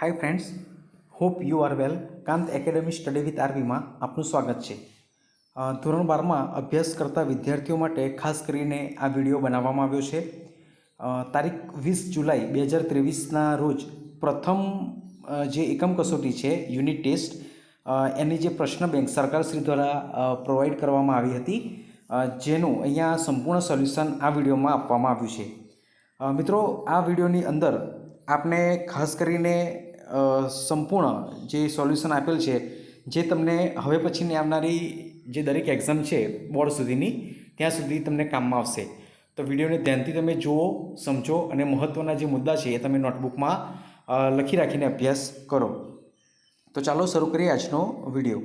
Hi friends, hope you are well. Kant academy study with RV में आपનું સ્વાગત છે। ધોરણ 12માં અભ્યાસ કરતા વિદ્યાર્થીઓ માટે ખાસ કરીને આ વિડીયો બનાવવામાં આવ્યો છે। તારીખ 20 જુલાઈ 2023ના રોજ પ્રથમ જે એકમ કસોટી છે યુનિટ ટેસ્ટ, એની જે પ્રશ્ન બેંક સરકારશ્રી દ્વારા પ્રોવાઈડ કરવામાં આવી હતી, જેનું અહીંયા સંપૂર્ણ સોલ્યુશન આ વિડીયોમાં આપવામાં આવ્યું છે। મિત્રો, આ વિડીયોની અંદર આપને ખાસ કરીને સંપૂર્ણ જે સોલ્યુશન આપેલ છે, જે તમને હવે પછીની આવનારી જે દરેક એક્ઝામ છે બોર્ડ સુધીની, ત્યાં સુધી તમને કામમાં આવશે। તો વિડીયોને ધ્યાનથી તમે જુઓ, સમજો અને મહત્ત્વના જે મુદ્દા છે એ તમે નોટબુકમાં લખી રાખીને અભ્યાસ કરો। તો ચાલો શરૂ કરીએ આજનો વિડીયો।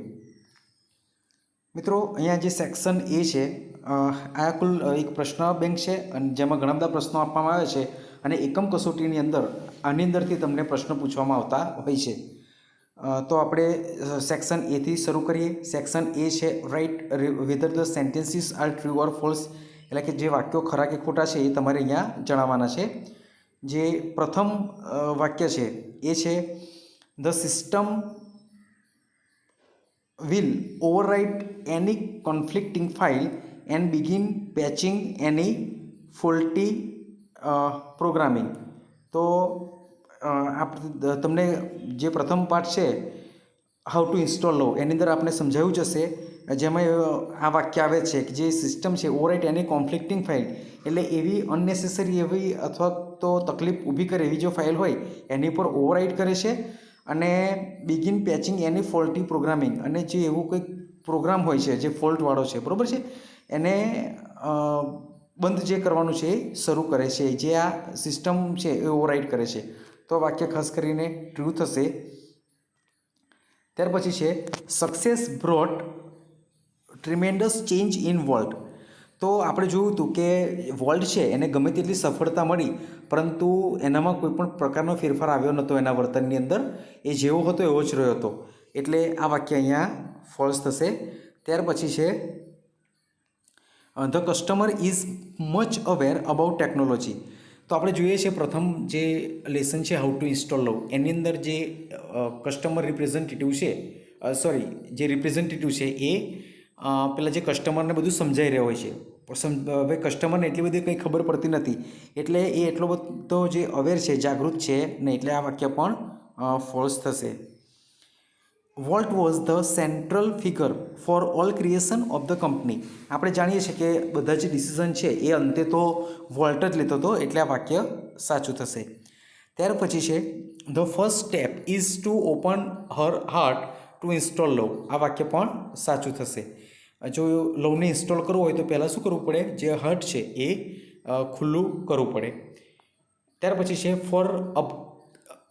મિત્રો, અહીંયા જે સેક્શન એ છે, આ કુલ એક પ્રશ્ન બેંક છે અને જેમાં ઘણા બધા પ્રશ્નો આપવામાં આવે છે અને એકમ કસોટીની અંદર આની અંદરથી તમને પ્રશ્ન પૂછવામાં આવતા હોય છે। તો આપણે સેક્શન એથી શરૂ કરીએ। સેક્શન એ છે write whether the sentences are true or false, એટલે કે જે વાક્યો ખરા કે ખોટા છે એ તમારે અહીંયા જણાવવાના છે। જે પ્રથમ વાક્ય છે એ છે the system will overwrite any conflicting file and begin patching any faulty programming। તો તમને જે પ્રથમ પાઠ છે હાઉ ટુ ઇન્સ્ટોલ લો, એની અંદર આપણે સમજાવ્યું જ હશે, જેમાં આ વાક્ય આવે છે કે જે સિસ્ટમ છે ઓવરરાઇટ એની કોન્ફ્લિક્ટિંગ ફાઇલ, એટલે એવી અનનેસેસરી એવી અથવા તો તકલીફ ઊભી કરે એવી જો ફાઇલ હોય એની પર ઓવરરાઇટ કરે છે, અને બિગિન પેચિંગ એની ફોલ્ટી પ્રોગ્રામિંગ, અને જે એવું કંઈક પ્રોગ્રામ હોય છે જે ફોલ્ટવાળો છે, બરાબર છે, એને બંધ જે કરવાનું છે એ શરૂ કરે છે, જે આ સિસ્ટમ છે એ ઓવરરાઇટ કરે છે। તો વાક્ય ખાસ કરીને ટ્રુ થશે। ત્યાર પછી છે success brought tremendous change in world. તો આપણે જોયું હતું કે વર્લ્ડ છે એને ગમે તેટલી સફળતા મળી, પરંતુ એનામાં કોઈ પણ પ્રકારનો ફેરફાર આવ્યો નહોતો એના વર્તનની અંદર, એ જેવો હતો એવો જ રહ્યો હતો, એટલે આ વાક્ય અહીંયા ફોલ્સ થશે। ત્યાર પછી છે the customer is much aware about technology. તો આપણે જોઈએ છીએ પ્રથમ જે લેસન છે હાઉ ટુ ઇન્સ્ટોલ લો, એની અંદર જે કસ્ટમર રિપ્રેઝેન્ટેટિવ છે, જે રિપ્રેઝેન્ટેટિવ છે એ પેલા જે કસ્ટમરને બધું સમજાઈ રહ્યો હોય છે, હવે કસ્ટમરને એટલી બધી કંઈ ખબર પડતી નથી, એટલે એ એટલો બધો જે અવેર છે, જાગૃત છે નહીં, એટલે આ વાક્ય પણ ફોલ્સ થશે। Volt was the central figure for all creation of the company. આપણે જાણીએ છીએ કે બધા જે ડિસિઝન છે એ અંતે તો વોલ્ટ જ લેતો હતો, એટલે આ વાક્ય સાચું થશે। ત્યાર પછી છે the first step is to open her heart to install love. આ વાક્ય પણ સાચું થશે। જો લવને ઇન્સ્ટોલ કરવું હોય તો પહેલાં શું કરવું પડે, જે હર્ટ છે એ ખુલ્લું કરવું પડે। ત્યાર પછી છે for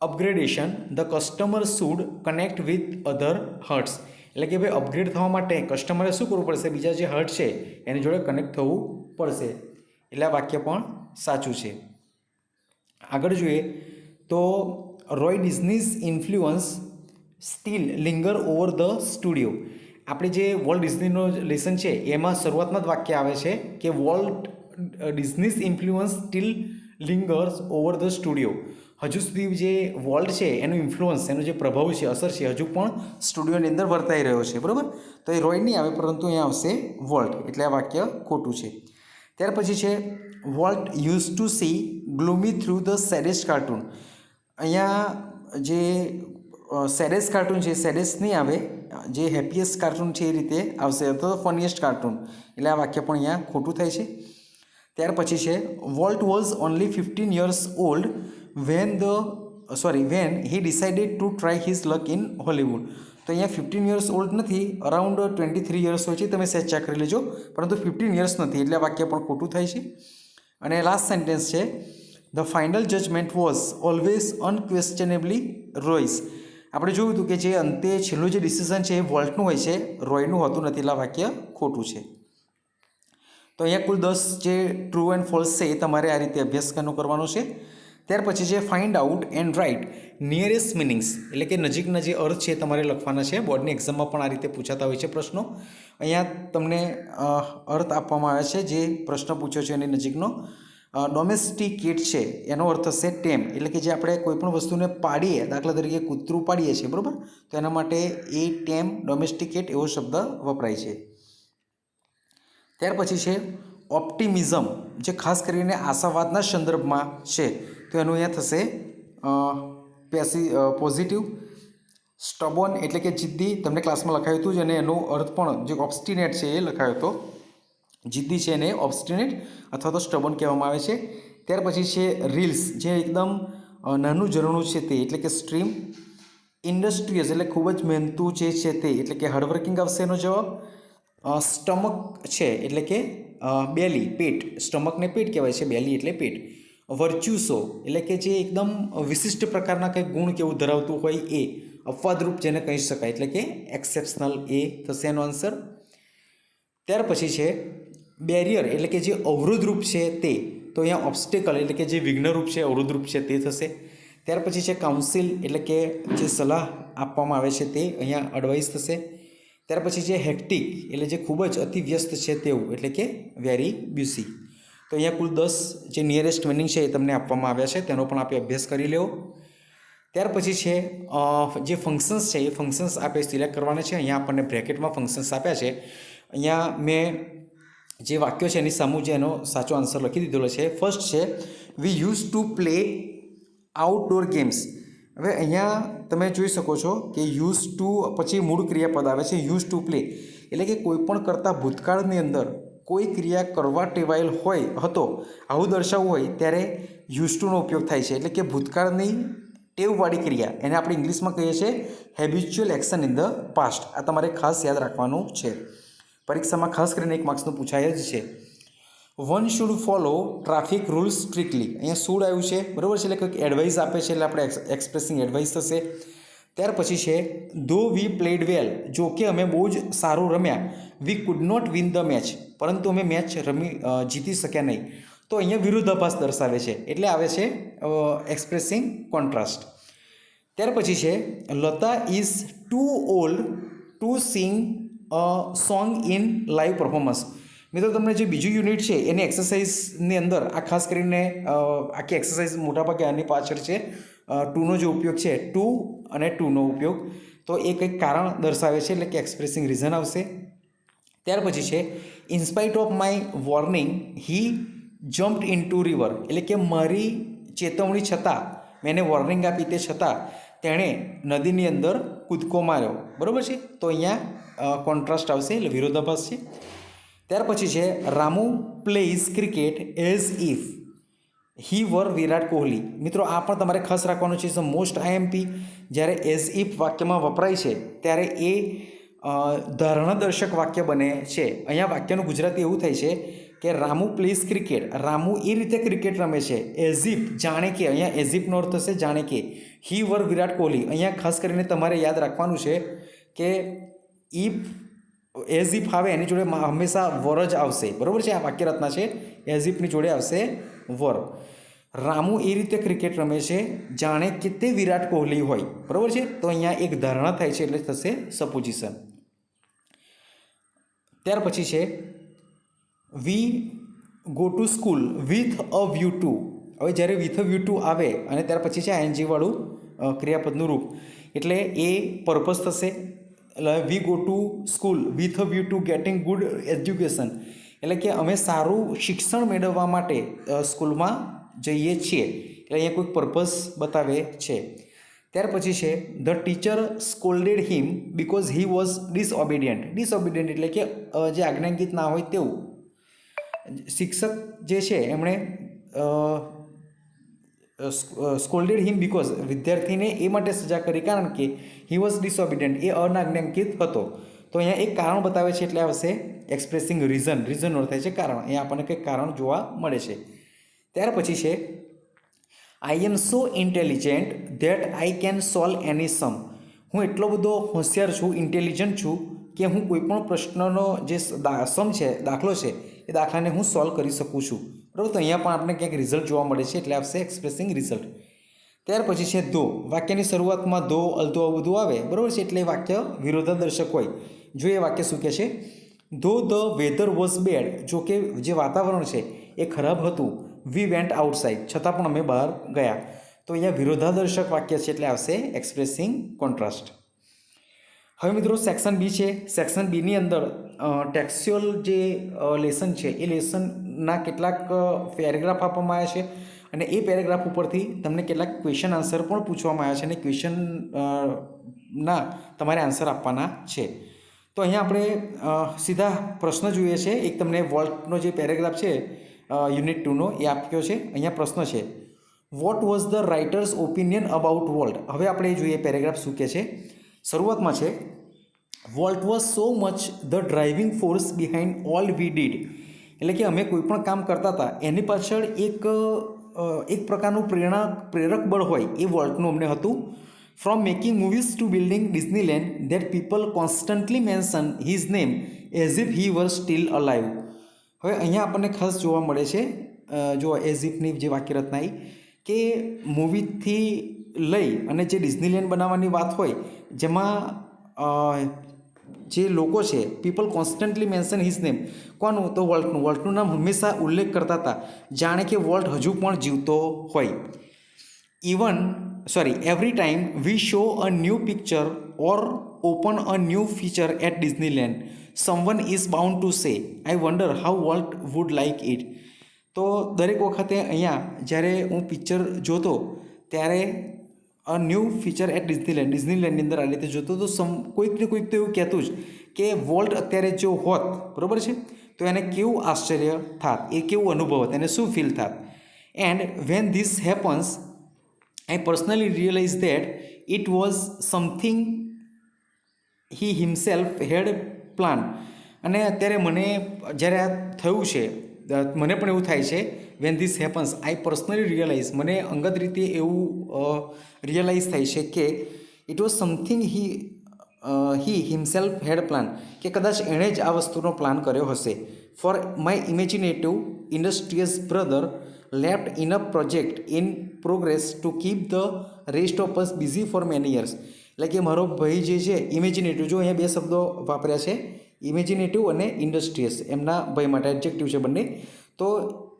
upgradation the customer should connect with other hearts, એટલે કે ભાઈ અપગ્રેડ થવા માટે કસ્ટમરે શું કરવું પડશે, બીજા જે હર્ટ છે એની જોડે કનેક્ટ થવું પડશે, એટલે આ વાક્ય પણ સાચું છે। આગળ જોઈએ તો Roy Disney's influence still linger over the studio. આપણે જે વોલ્ટ ડિઝનીનો લેસન છે એમાં શરૂઆતમાં જ વાક્ય આવે છે કે Walt Disney's influence still lingers over the studio. હજુ સુધી જે વોલ્ટ છે એનું ઇન્ફ્લુઅન્સ, એનો જે પ્રભાવ છે, અસર છે, હજુ પણ સ્ટુડિયોની અંદર વર્તાઈ રહ્યો છે, બરાબર। તો એ રોય નહીં આવે, પરંતુ અહીંયા આવશે વોલ્ટ, એટલે આ વાક્ય ખોટું છે। ત્યાર પછી છે Walt use to see gloomy through the saddest cartoon. અહીંયા જે સેડેસ્ટ કાર્ટૂન છે, સેડેસ્ટ નહીં આવે, જે હેપીએસ્ટ કાર્ટૂન છે એ રીતે આવશે, અથવા ફનીએસ્ટ કાર્ટૂન, એટલે આ વાક્ય પણ અહીંયા ખોટું થાય છે। ત્યાર પછી છે Walt was only 15 years old when he decided to try his luck in Hollywood। તો અહીંયા 15 years old નથી, અરાઉન્ડ 23 years હોય છે, તમે સેચ ચેક કરી લેજો, પરંતુ 15 years નથી, એટલે આ વાક્ય પણ ખોટું થાય છે। અને લાસ્ટ સેન્ટેન્સ છે the final judgement was always unquestionably Roy's. આપણે જોયું હતું કે જે અંતે છેલ્લું જે ડિસિઝન છે એ વોલ્ટનું હોય છે, રોયનું હોતું નથી, એટલે આ વાક્ય ખોટું છે। તો અહીંયા કુલ 10 જે ટ્રુ એન્ડ ફોલ્સ છે એ તમારે આ રીતે અભ્યાસ કરવાનો છે। ત્યાર પછી છે find out and write nearest meanings, એટલે કે નજીકના જે અર્થ છે તમારે લખવાના છે। બોર્ડની એક્ઝામમાં પણ આ રીતે પૂછાતા હોય છે પ્રશ્નો। અહીંયા તમને અર્થ આપવામાં આવે છે જે પ્રશ્ન પૂછ્યો છે એની નજીકનો, ડોમેસ્ટિકેટ છે એનો અર્થ થશે ટેમ, એટલે કે જે આપણે કોઈ પણ વસ્તુને પાડીએ, દાખલા તરીકે કૂતરું પાડીએ છીએ, બરાબર, તો એના માટે એ ટેમ, ડોમેસ્ટિકેટ એવો શબ્દ વપરાય છે. ત્યાર પછી છે ઓપ્ટિમિઝમ, જે ખાસ કરીને આશાવાદના સંદર્ભમાં છે, તો એનું અહીંયા થશે પોઝિટિવ. સ્ટબોન એટલે કે જિદ્દી, તમને ક્લાસમાં લખાયું હતું જ, અને એનો અર્થ પણ જે ઓબ્સ્ટિનેટ છે એ લખાયો હતો. જિદ્દી છે એને ઓબ્સ્ટિનેટ અથવા તો સ્ટબોન કહેવામાં આવે છે. ત્યાર પછી છે રીલ્સ, જે એકદમ નાનું ઝરણું છે તે, એટલે કે સ્ટ્રીમ. ઇન્ડસ્ટ્રીયસ એટલે ખૂબ જ મહેનતુ જે છે તે, એટલે કે હાર્ડવર્કિંગ આવશે એનો જવાબ. સ્ટમક છે એટલે કે બેલી, પેટ, સ્ટમકને પેટ કહેવાય છે, બેલી એટલે પેટ. વર્ચ્યુસો એટલે કે જે એકદમ વિશિષ્ટ પ્રકારના કંઈક ગુણ કેવું ધરાવતું હોય એ, અપવાદરૂપ જેને કહી શકાય, એટલે કે એક્સેપ્શનલ, એ થશે એનો આન્સર. ત્યાર પછી છે બેરિયર એટલે કે જે અવરોધરૂપ છે તે, તો અહીંયા ઓબ્સ્ટેકલ એટલે કે જે વિઘ્નરૂપ છે, અવરોધરૂપ છે તે થશે. ત્યાર પછી છે કાઉન્સિલ એટલે કે જે સલાહ આપવામાં આવે છે તે, અહીંયા એડવાઇસ થશે. ત્યાર પછી છે હેક્ટિક એટલે જે ખૂબ જ અતિ વ્યસ્ત છે તેવું, એટલે કે વેરી બ્યુસી. તો અહીંયા કુલ 10 જે નિયરેસ્ટ મિનિંગ છે એ તમને આપવામાં આવ્યા છે, તેનો પણ આપણે અભ્યાસ કરી લેવો. ત્યાર પછી છે જે ફંક્શન્સ છે એ ફંક્શન્સ આપણે સિલેક્ટ કરવાના છે. અહીંયા આપણને બ્રેકેટમાં ફંક્શન્સ આપ્યા છે. અહીંયા મેં જે વાક્યો છે એની સામું જે એનો સાચો આન્સર લખી દીધેલો છે. ફર્સ્ટ છે વી use to play outdoor games. હવે અહીંયા તમે જોઈ શકો છો કે યુઝ ટુ પછી મૂળ ક્રિયાપદ આવે છે યુઝ ટુ પ્લે, એટલે કે કોઈ પણ કરતાં ભૂતકાળની અંદર કોઈ ક્રિયા કરવા ટેવાયેલ હતો, આવું દર્શાવવું હોય ત્યારે યુઝ ટુનો ઉપયોગ થાય છે. એટલે કે ભૂતકાળની ટેવવાળી ક્રિયા, એને આપણે ઇંગ્લિશમાં કહીએ છીએ habitual action in the past. આ તમારે ખાસ યાદ રાખવાનું છે, પરીક્ષામાં ખાસ કરીને 1 માર્ક્સનું પૂછાય જ છે. One should follow traffic rules strictly, અહીંયા શુડ આવ્યું છે, બરાબર છે, એટલે કંઈક એડવાઇસ આપે છે, એટલે આપણે એક્સપ્રેસિંગ એડવાઇસ થશે. ત્યાર પછી છે ધો વી પ્લેડ વેલ, જો કે અમે બહુ જ સારું રમ્યા, we could not win the match, પરંતુ અમે મેચ જીતી શક્યા નહીં. તો અહીંયા વિરોધાભાસ દર્શાવે છે, એટલે આવે છે એક્સપ્રેસિંગ કોન્ટ્રાસ્ટ. ત્યાર પછી છે Lata is too old to sing a song in live performance. મિત્રો તમને જે બીજું યુનિટ છે એની એક્સરસાઇઝની અંદર આ ખાસ કરીને આખી એક્સરસાઇઝ મોટાભાગે આની પાછળ છે ટુનો જે ઉપયોગ છે, ટુ અને ટુનો ઉપયોગ, તો એ કંઈક કારણ દર્શાવે છે, એટલે કે એક્સપ્રેસિંગ રીઝન આવશે. ત્યાર પછી છે in spite of my warning he jumped in to river, એટલે કે મારી ચેતવણી છતાં, મેં એને વોર્નિંગ આપી તે છતાં તેણે નદીની અંદર કૂદકો માર્યો, બરાબર છે. તો અહીંયા કોન્ટ્રાસ્ટ આવશે, એટલે વિરોધાભાસ છે. ત્યાર પછી છે Ramu plays cricket as if he were Virat Kohli. મિત્રો આ પણ તમારે ખાસ રાખવાનું છે, મોસ્ટ આઈએમપી જ્યારે એઝ ઇફ વાક્યમાં વપરાય છે ત્યારે એ ધારણાદર્શક વાક્ય બને છે. અહીંયા વાક્યનું ગુજરાતી એવું થાય છે કે રામુ પ્લેઝ ક્રિકેટ, રામુ એ રીતે ક્રિકેટ રમે છે, એઝ ઇફ જાણે કે, અહીંયા એઝ ઇફનો અર્થ થશે જાણે કે. હી વર વિરાટ કોહલી, અહીંયા ખાસ કરીને તમારે યાદ રાખવાનું છે કે ઇફ એઝ ઇફ આવે એની જોડે હંમેશા વર જ આવશે, બરાબર છે. આ વાક્ય રચના છે, એઝ ઇફની જોડે આવશે વર. રામુ એ રીતે ક્રિકેટ રમે છે જાણે કે તે વિરાટ કોહલી હોય, બરાબર છે. તો અહીંયા એક ધારણા થાય છે, એટલે થશે સપોઝિશન. ત્યાર પછી છે વી go to school with a view two. હવે જ્યારે વિથ અ વ્યૂ ટુ આવે અને ત્યાર પછી છે આઈએનજી વાળું ક્રિયાપદનું રૂપ, એટલે એ પર્પઝ થશે. એટલે we go to school with a view to getting good education, એટલે કે અમે સારું શિક્ષણ મેળવવા માટે સ્કૂલમાં જઈએ છીએ, એટલે અહીંયા કોઈક પર્પઝ બતાવે છે. ત્યાર પછી છે the teacher scolded him because he was disobedient. Disobedient એટલે કે જે આજ્ઞાંકિત ના હોય તેવું. શિક્ષક જે છે એમણે સ્કોલ્ડેડ હિમ બિકોઝ વિદ્યાર્થીને એ માટે સજા કરી કારણ કે હી વોઝ ડિસઓબિડિયન્ટ, એ અનાજ્ઞાંકિત હતો. તો અહીંયા એક કારણ બતાવે છે, એટલે આવશે એક્સપ્રેસિંગ રીઝન. રીઝન અર્થ થાય છે કારણ, અહીંયા આપણને કંઈક કારણ જોવા મળે છે. ત્યાર પછી છે I am so intelligent that I can solve any sum. હું એટલો બધો હોશિયાર છું, ઇન્ટેલિજન્ટ છું કે હું કોઈ પણ પ્રશ્નનો જે સમ છે, દાખલો છે, એ દાખલાને હું સોલ્વ કરી શકું છું, બરાબર. તો અહીંયા પણ આપણે ક્યાંક રિઝલ્ટ જોવા મળે છે, એટલે આવશે એક્સપ્રેસિંગ રિઝલ્ટ. ત્યાર પછી છે ધો. વાક્યની શરૂઆતમાં ધો, અલધો આવું બધું આવે, બરાબર છે, એટલે વાક્ય વિરોધાદર્શક હોય. જો એ વાક્ય શું કહે છે, ધો ધ વેધર વોઝ બેડ, જો કે જે વાતાવરણ છે એ ખરાબ હતું, વી વેન્ટ આઉટસાઇડ, છતાં પણ અમે બહાર ગયા. તો અહીંયા વિરોધાદર્શક વાક્ય છે એટલે આવશે એક્સપ્રેસિંગ કોન્ટ્રાસ્ટ. હવે મિત્રો સેક્શન બી છે. સેક્શન બીની અંદર ટેક્સ્ચ્યુઅલ જે લેસન છે એ લેસનના કેટલાક પેરેગ્રાફ આપવામાં આવ્યા છે અને એ પેરેગ્રાફ ઉપરથી તમને કેટલાક ક્વેશ્ચન આન્સર પણ પૂછવામાં આવ્યા છે અને ક્વેશ્ચન ના તમારે આન્સર આપવાના છે. તો અહીંયા આપણે સીધા પ્રશ્ન જોઈએ છે. એક તમને વોલ્ટનો જે પેરેગ્રાફ છે યુનિટ 2નો એ આપ્યો છે. અહીંયા પ્રશ્ન છે, what was the writer's opinion about Walt. હવે આપણે એ જોઈએ પેરેગ્રાફ શું કહે છે. શરૂઆતમાં છે, Walt was so much the driving force behind all we did. એટલે કે અમે કોઈ પણ કામ કરતા હતા એની પાછળ એક પ્રકારનું પ્રેરક બળ હોય એ વોલ્ટનું અમને હતું. From making movies to building Disneyland that people constantly mention his name as if he were still alive. હવે અહીંયા આપણને ખાસ જોવા મળે છે જો એઝ ઇફની જે વાક્યરચના આવી કે મૂવીથી લઈ અને જે ડિઝનીલેન્ડ બનાવવાની વાત હોય જેમાં જે લોકો છે people constantly mention his name, કોનું? તો વોલ્ટનું નામ હંમેશા ઉલ્લેખ કરતા હતા જાણે કે વોલ્ટ હજુ પણ જીવતો હોય. Every time we show a new picture or open a new feature at Disneyland someone is bound to say I wonder how Walt would like it. તો દરેક વખતે અહીંયા જ્યારે હું પિક્ચર જોતો ત્યારે અ ન્યૂ ફીચર એટ ડિઝનીલેન્ડની અંદર આ રીતે જોતો તો કોઈક ને કોઈક તો એવું કહેતું જ કે વોલ્ટ અત્યારે જો હોત, બરાબર છે, તો એને કેવું આશ્ચર્ય થાત, એ કેવું અનુભવત, એને શું ફીલ થાત. And when this happens I personally realise that it was something he himself had planned. અને અત્યારે મને જ્યારે આ થયું છે મને પણ એવું થાય છે when this happens I personally realise, મને અંગત રીતે એવું રિયલાઇઝ થાય છે કે it was something he himself had planned, કે કદાચ એણે જ આ વસ્તુનો પ્લાન કર્યો હશે. For my imaginative industrious brother left enough project in progress to keep the rest of us busy for many years. એટલે કે મારો ભાઈ જે છે ઇમેજિનેટિવ, જો અહીંયા બે શબ્દો વાપર્યા છે, ઇમેજિનેટિવ અને ઇન્ડસ્ટ્રીયસ, એમના ભાઈ માટે એડજેક્ટિવ છે બંને. તો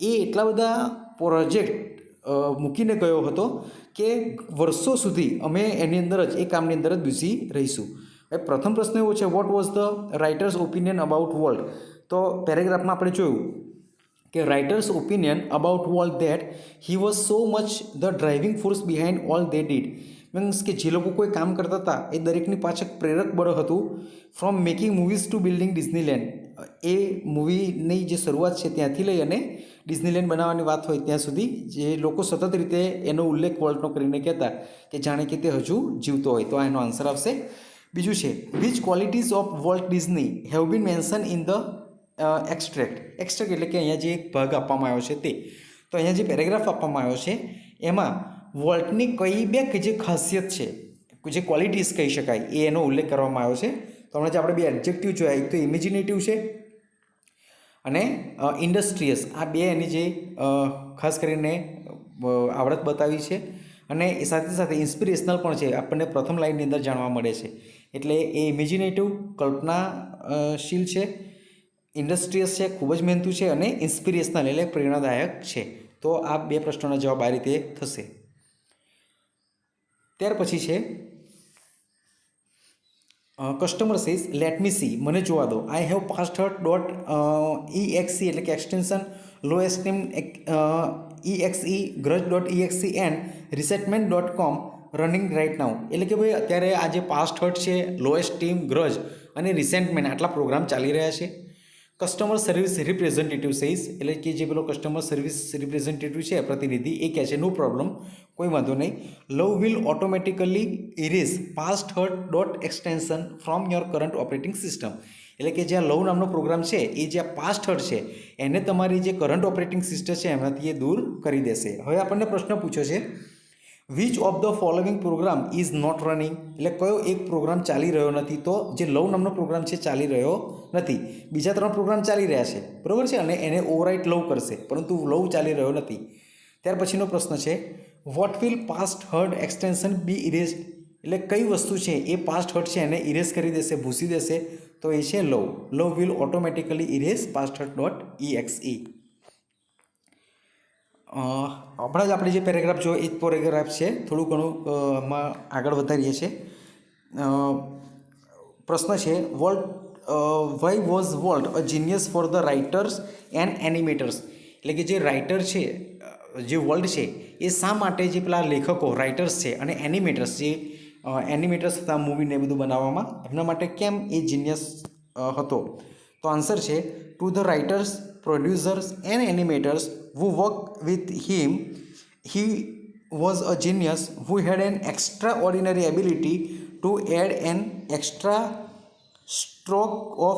એ એટલા બધા પ્રોજેક્ટ મૂકીને ગયો હતો કે વર્ષો સુધી અમે એની અંદર જ એ કામની અંદર જ બિઝી રહીશું. પ્રથમ પ્રશ્ન એવો છે, what was the writer's opinion about Walt. તો પેરેગ્રાફમાં આપણે જોયું કે writer's opinion about Walt that he was so much the driving force behind all they did. Means કે જે લોકો કોઈ કામ કરતા હતા એ દરેકની પાછળ પ્રેરક બળ હતું. From making movies to building Disneyland, એ મૂવીની જે શરૂઆત છે ત્યાંથી લઈ અને ડિઝનીલેન્ડ બનાવવાની વાત હોય ત્યાં સુધી જે લોકો સતત રીતે એનો ઉલ્લેખ વોલ્ટનો કરીને કહેતા કે જાણે કે તે હજુ જીવતો હોય. તો એનો આન્સર આવશે. બીજું છે, which qualities of Walt Disney have been mention in the extract. એટલે કે અહીંયા જે એક ભાગ આપવામાં આવ્યો છે તે. તો અહીંયા જે પેરેગ્રાફ આપવામાં આવ્યો છે એમાં વોલ્ટની કઈ બે જે ખાસિયત છે, જે ક્વોલિટીઝ કહી શકાય એ એનો ઉલ્લેખ કરવામાં આવ્યો છે. તો હમણાં જે આપણે બે એડજેક્ટિવ જોયા, એક તો ઇમેજિનેટિવ છે અને ઇન્ડસ્ટ્રીયસ. આ બે એની જે ખાસ કરીને આવડત બતાવી છે અને એ સાથે સાથે ઇન્સ્પિરેશનલ પણ છે, આપણને પ્રથમ લાઇનની અંદર જાણવા મળે છે. એટલે એ ઇમેજિનેટિવ કલ્પનાશીલ છે, ઇન્ડસ્ટ્રીયસ છે ખૂબ જ મહેનતુ છે અને ઇન્સ્પિરેશનલ એટલે પ્રેરણાદાયક છે. તો આ બે પ્રશ્નોના જવાબ આ રીતે થશે. ત્યાર પછી છે customer says let me see, મને જોવા દો. I have past hurt dot EXE એટલે કે extension low esteem EXE grudge dot EXE and resettlement.com running right now. એટલે કે ભાઈ અત્યારે આ જે પાસ્ટ હર્ટ છે, લો એસ્ટીમ, ગ્રજ અને રિસેન્ટમેન્ટ આટલા પ્રોગ્રામ ચાલી રહ્યા છે. કસ્ટમર સર્વિસ રિપ્રેઝેન્ટેટિવ સેઝ એટલે કે જે પેલો કસ્ટમર સર્વિસ રિપ્રેઝેન્ટેટિવ છે પ્રતિનિધિ, એ કહે છે નો પ્રોબ્લેમ, કોઈ વાંધો નહીં. Love will automatically erase past hurt dot extension from your current operating system. એટલે કે જે આ લવ નામનો પ્રોગ્રામ છે એ જે પાસ્ટ હર્ટ છે એને તમારી જે કરંટ ઓપરેટિંગ સિસ્ટમ છે એમાંથી એ દૂર કરી દેશે. હવે આપણને પ્રશ્ન પૂછ્યો છે, which of the following program is not running. એટલે કયો એક પ્રોગ્રામ ચાલી રહ્યો નથી. તો જે લવ નામનો પ્રોગ્રામ છે ચાલી રહ્યો નથી, બીજા 3 પ્રોગ્રામ ચાલી રહ્યા છે, બરાબર છે, અને એને ઓવરરાઇટ લવ કરશે, પરંતુ લવ ચાલી રહ્યો નથી. ત્યાર પછીનો પ્રશ્ન છે, what will past hurt extension be erased. એટલે કઈ વસ્તુ છે એ પાસ્ટ હર્ટ છે એને ઇરેઝ કરી દેશે, ભૂસી દેશે. તો એ છે love. Love will automatically erase past hurt dot EXE. હમણાં જ આપણે જે પેરેગ્રાફ જોયો એ જ પેરેગ્રાફ છે, થોડું ઘણું આમાં આગળ વધારીએ છીએ. પ્રશ્ન છે, Walt why was Walt a genius for the writers and animators? એટલે કે જે રાઇટર છે, જે વોલ્ટ છે એ શા માટે જે પેલા લેખકો રાઇટર્સ છે અને એનિમેટર્સ જે એનિમેટર્સ હતા મૂવીને બધું બનાવવામાં, એમના માટે કેમ એ જીનિયસ હતો? તો આન્સર છે, to the writers, producers and animators who worked with him, he was a genius who had an extraordinary ability to add an extra stroke of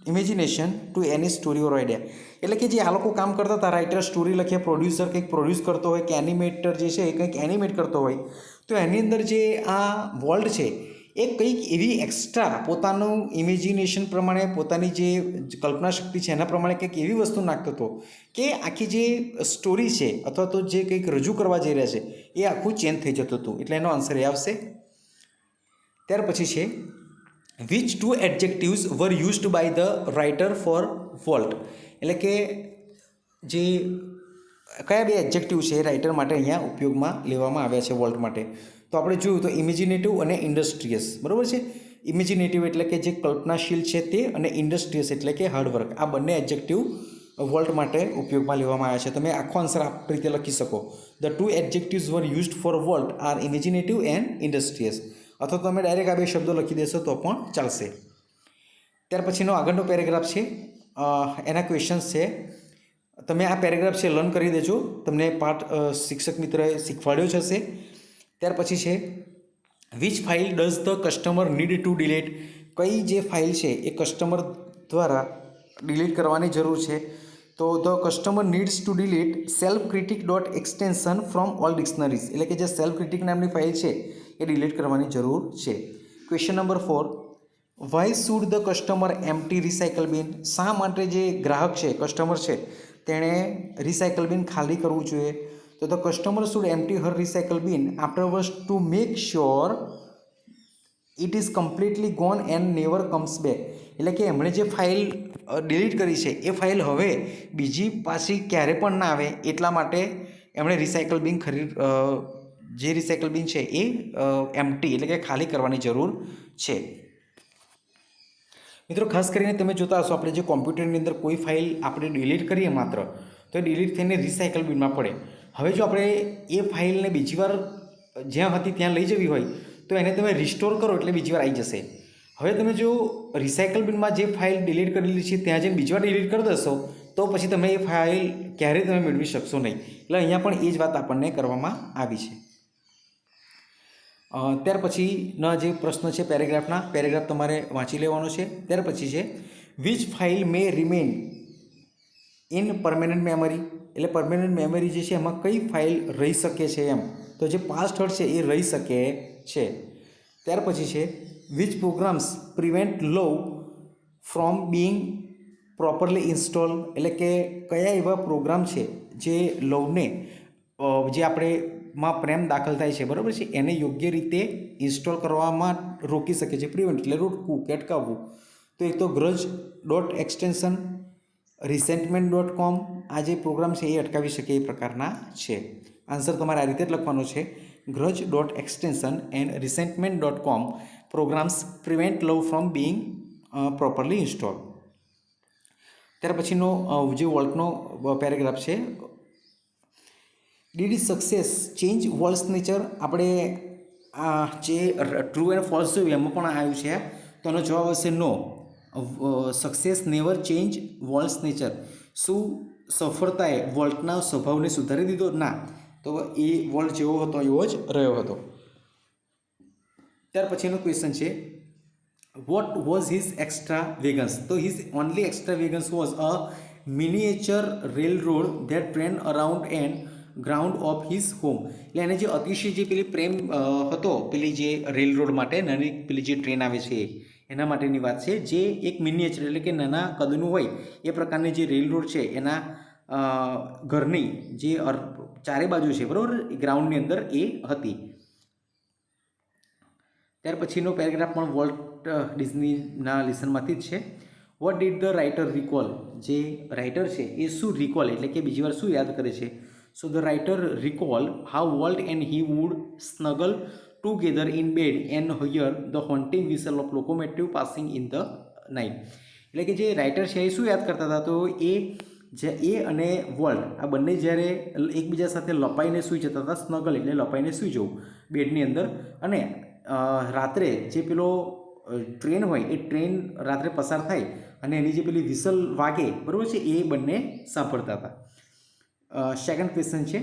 imagination to any story or idea. એટલે કે જે આ લોકો કામ કરતા હતા, writer story લખે, producer કંઈક પ્રોડ્યુસ કરતો હોય કે એનિમેટર જે છે એ કંઈક એનિમેટ કરતો હોય, તો એની અંદર જે આ વર્લ્ડ છે એ કંઈક એવી એક્સ્ટ્રા પોતાનું ઇમેજિનેશન પ્રમાણે, પોતાની જે કલ્પના શક્તિ છે એના પ્રમાણે કંઈક એવી વસ્તુ નાખતો હતો કે આખી જે સ્ટોરી છે અથવા તો જે કંઈક રજૂ કરવા જઈ રહ્યા છે એ આખું ચેન્જ થઈ જતું હતું. એટલે એનો આન્સર એ આવશે. ત્યાર પછી છે, which two adjectives were used by the writer for Walt? એટલે કે જે કયા બે એડજેક્ટિવ છે એ રાઇટર માટે અહીંયા ઉપયોગમાં લેવામાં આવ્યા છે વોલ્ટ માટે? તો આપણે જોયું તો ઇમેજિનેટિવ અને ઇન્ડસ્ટ્રીયસ, બરાબર છે. ઇમેજિનેટિવ એટલે કે જે કલ્પનાશીલ છે તે, અને ઇન્ડસ્ટ્રીયસ એટલે કે હાર્ડવર્ક. આ બંને એડજેક્ટિવ વોલ્ટ માટે ઉપયોગમાં લેવામાં આવ્યા છે. તમે આખો આન્સર આ રીતે લખી શકો, the two adjectives were used for Walt are imaginative and industrious, અથવા તમે ડાયરેક્ટ આ બે શબ્દો લખી દેશો તો પણ ચાલશે. ત્યાર પછીનો આગળનો પેરેગ્રાફ છે, એના ક્વેશ્ચન્સ છે. તમે આ પેરેગ્રાફ છે લર્ન કરી દેજો, તમને પાઠ શિક્ષક મિત્રએ શીખવાડ્યો જ હશે. ત્યાર પછી છે, which file does the customer need to delete? કઈ જે ફાઇલ છે એ કસ્ટમર દ્વારા ડિલીટ કરવાની જરૂર છે? તો the customer needs two delete self critic dot extension from all ડિક્શનરીઝ. એટલે કે જે સેલ્ફ ક્રિટિક નામની ફાઇલ છે એ ડિલીટ કરવાની જરૂર છે. Question number 4, why should the customer empty recycle બિન? શા માટે જે ગ્રાહક છે, કસ્ટમર છે, તેણે રિસાયકલ બિન ખાલી કરવું જોઈએ? તો the customer should empty her recycle bin afterwards to make sure it is completely gone and never comes back. એટલે કે એમણે જે ફાઇલ ડિલીટ કરી છે એ ફાઇલ હવે બીજી પાછી ક્યારે પણ ના આવે એટલા માટે એમણે રિસાયકલ બિન જે રિસાયકલ બિન છે એ એમ્પ્ટી એટલે કે ખાલી કરવાની જરૂર છે. મિત્રો ખાસ કરીને તમે જોતા હશો, આપણે જે કોમ્પ્યુટરની અંદર કોઈ ફાઇલ આપણે ડિલીટ કરીએ માત્ર, તો એ ડિલીટ થઈને રિસાયકલ બિનમાં પડે. હવે જો આપણે એ ફાઇલને બીજી વાર જ્યાં હતી ત્યાં લઈ જવી હોય તો એને તમે રિસ્ટોર કરો એટલે બીજી વાર આવી જશે. હવે તમે જો રિસાયકલ બિનમાં જે ફાઇલ ડિલીટ કરેલી છે ત્યાં જઈને બીજી વાર ડિલીટ કરી દેશો તો પછી તમે એ ફાઇલ ક્યારેય તમે મેળવી શકશો નહીં. એટલે અહીંયા પણ એ જ વાત આપણને કરવામાં આવી છે. ત્યાર પછીના જે પ્રશ્ન છે પેરેગ્રાફ તમારે વાંચી લેવાનો છે. ત્યાર પછી છે, which file May remain in permanent memory? એટલે પરમેનન્ટ મેમરી જે છે એમાં કઈ ફાઇલ રહી શકે છે એમ? તો જે પાસ્ટ છે એ રહી શકે છે. ત્યાર પછી છે, which programs prevent love from being properly install? એટલે કે કયા એવા પ્રોગ્રામ છે જે લવને, જે આપણે માં પ્રેમ દાખલ થાય છે, બરાબર છે, એને યોગ્ય રીતે ઇન્સ્ટોલ કરવામાં રોકી શકે છે? પ્રિવેન્ટ એટલે રોકવું કે અટકાવવું. તો એક તો ગ્રજ ડોટ એક્સટેન્શન, resentment.com, આ જે પ્રોગ્રામ છે એ અટકાવી શકે એ પ્રકારના છે. આન્સર તમારે આ રીતે જ લખવાનો છે, grudge dot extension and resentment.com programs prevent love from being properly install. ત્યાર પછીનો જે વોલ્ટનો પેરેગ્રાફ છે, did success change Walt's nature? આપણે જે ટ્રુ એન્ડ ફોલ્સ જોયું એમાં પણ આવ્યું છે, તો એનો જવાબ આવશે નો. Success never change Walt's nature. શું સફળતાએ વોલ્ટના સ્વભાવને સુધારી દીધો? ના, તો એ વોલ્ટ જેવો હતો એવો જ રહ્યો હતો. ત્યાર પછીનો ક્વેશ્ચન છે, what was his extra wagons? તો his only extra wagons was a miniature railroad that train around and ground of his home. એટલે એને જે અતિશય જે પેલી પ્રેમ હતો, પેલી જે રેલ રોડ માટે નાની પેલી જે ટ્રેન આવે છે એના માટેની વાત છે, જે એક મિનિએચર એટલે કે નાના કદનું હોય એ પ્રકારની જે રેલ રોડ છે એના ઘરની જે ચારે બાજુ છે, બરાબર, ગ્રાઉન્ડની અંદર એ હતી. ત્યાર પછીનો પેરેગ્રાફ પણ વોલ્ટ ડિઝનીના લેસનમાંથી જ છે. What did the writer recall, જે રાઇટર છે એ શું રિકોલ એટલે કે બીજી વાર શું યાદ કરે છે. So the writer recall how Walt and he would snuggle together in bed and hear the haunting whistle of locomotive passing in the night. એટલે કે જે રાઇટર છે એ શું યાદ કરતા હતા, તો એ અને વોલ્ટ આ બંને જ્યારે એકબીજા સાથે લપાઈને સૂઈ જતા હતા, સ્નગલ એટલે લપાઈને સૂઈ જવું બેડની અંદર, અને રાત્રે જે પેલો ટ્રેન હોય એ ટ્રેન રાત્રે પસાર થાય અને એની જે પેલી વિસલ વાગે, બરાબર છે, એ બંને સાંભળતા હતા. સેકન્ડ ક્વેશ્ચન છે,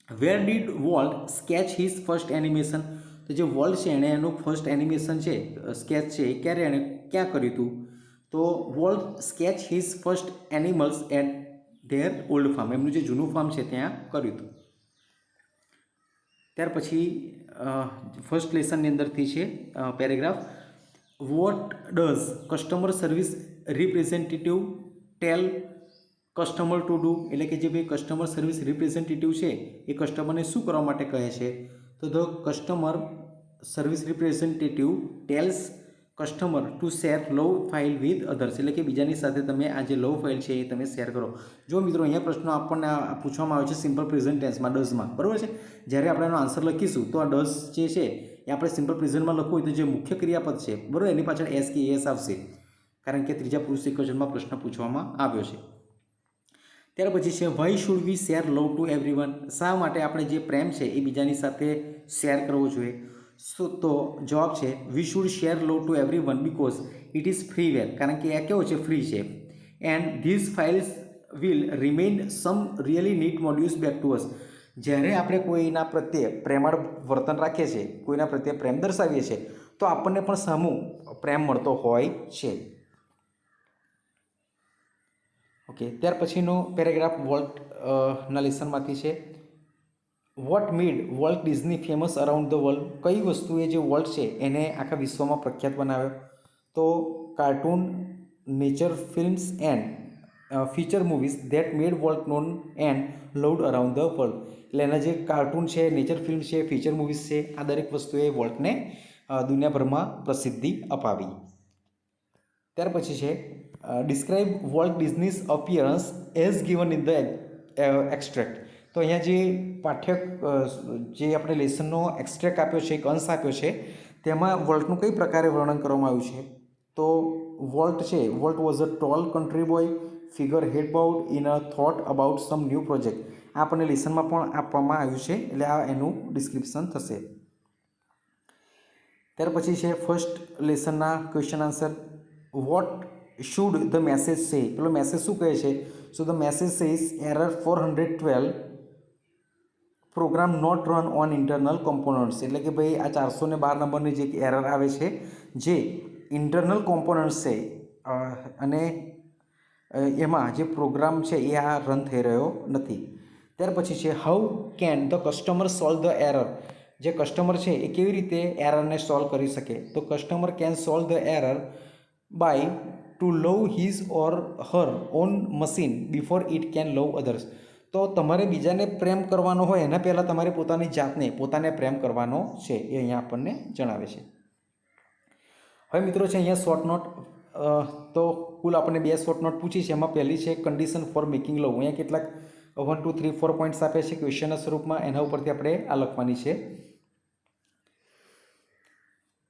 where did volt sketch his first animation. તો જે વોલ્ટ છે એણે એનું ફર્સ્ટ એનિમેશન છે, સ્કેચ છે, એ ક્યારે એણે ક્યાં કર્યું હતું, તો Walt sketch his first animals at their old farm, એમનું જે જૂનું ફાર્મ છે ત્યાં કર્યું હતું. ત્યાર પછી ફર્સ્ટ લેસનની અંદરથી છે paragraph, what does customer service representative tell customer to do. એટલે કે જે ભાઈ કસ્ટમર સર્વિસ રિપ્રેઝેન્ટેટિવ છે એ કસ્ટમરને શું કરવા માટે કહે છે, તો the customer service representative tells customer to share love file with others. એટલે કે બીજાની સાથે તમે આ જે લવ ફાઇલ છે એ તમે શેર કરો. જો મિત્રો અહીંયા પ્રશ્નો આપણને પૂછવામાં આવે છે સિમ્પલ પ્રેઝન્ટ ટેન્સમાં, ડઝમાં, બરાબર છે. જ્યારે આપણે એનો આન્સર લખીશું તો આ ડઝ જે છે એ આપણે સિમ્પલ પ્રેઝન્ટમાં લખવું હોય તો જે મુખ્ય ક્રિયાપદ છે, બરાબર, એની પાછળ એસ કે એસ આવશે, કારણ કે ત્રીજા પુરુષ એકવચનમાં પ્રશ્ન પૂછવામાં આવ્યો છે. ત્યાર પછી છે, why should we share love to everyone. શા માટે આપણે જે પ્રેમ છે એ બીજાની સાથે શેર કરવો જોઈએ. તો જવાબ છે, we should share love to everyone because it is freeware. કારણ કે આ કેવો છે, ફ્રી છે. And these files will remain some really neat modules back to us. જ્યારે આપણે કોઈના પ્રત્યે પ્રેમાળ વર્તન રાખીએ છીએ, કોઈના પ્રત્યે પ્રેમ દર્શાવીએ છીએ, તો આપણને પણ સામું પ્રેમ મળતો હોય છે. ઓકે, ત્યાર પછીનો પેરેગ્રાફ વોલ્ટના લેસનમાંથી છે, what made Walt Disney famous around the world. કઈ વસ્તુએ જે વોલ્ટ છે એને આખા વિશ્વમાં પ્રખ્યાત બનાવ્યો, તો cartoon, nature films and feature movies that made volt non and loved around the world. એટલે એના જે કાર્ટૂન છે, નેચર ફિલ્મ છે, ફીચર મૂવીઝ છે, આ દરેક વસ્તુએ વોલ્ટને દુનિયાભરમાં પ્રસિદ્ધિ અપાવી. ત્યાર પછી છે, describe Walt Disney's appearance as given in the extract. તો અહીંયા જે જે આપણે લેસનનો એક્સ્ટ્રેક્ટ આપ્યો છે, એક અંશ આપ્યો છે, તેમાં વોલ્ટનું કઈ પ્રકારે વર્ણન કરવામાં આવ્યું છે, તો વોલ્ટ છે, Walt was a tall country boy figure head bowed in a thought about some new project. આ આપણને લેસનમાં પણ આપવામાં આવ્યું છે, એટલે આ એનું ડિસ્ક્રિપ્શન થશે. ત્યાર પછી છે ફર્સ્ટ લેસનના question answer, what should the message say. પેલો મેસેજ શું કહે છે, so the message says error 412 program not run on internal components. એટલે કે ભાઈ આ 412 નંબરની જે એરર આવે છે જે ઇન્ટરનલ કોમ્પોનન્ટ્સ છે અને એમાં જે પ્રોગ્રામ છે એ આ રન થઈ રહ્યો નથી. ત્યાર પછી છે, how can the customer solve the error. જે કસ્ટમર છે એ કેવી રીતે એરરને સોલ્વ કરી શકે, તો customer can solve the error by to love his or her own machine before it can love others. તો તમારે બીજાને પ્રેમ કરવાનો હોય એના પહેલાં તમારે પોતાને પ્રેમ કરવાનો છે, એ અહીંયા આપણને જણાવે છે. હવે મિત્રો છે અહીંયા શોર્ટ નોટ, તો કુલ આપણને 2 શોર્ટ નોટ પૂછી છે. એમાં પહેલી છે કન્ડિશન ફોર મેકિંગ લવ. અહીંયા કેટલાક 1 2 3 4 પોઈન્ટ્સ આપે છે ક્વેશ્ચનના સ્વરૂપમાં, એના ઉપરથી આપણે આ લખવાની છે.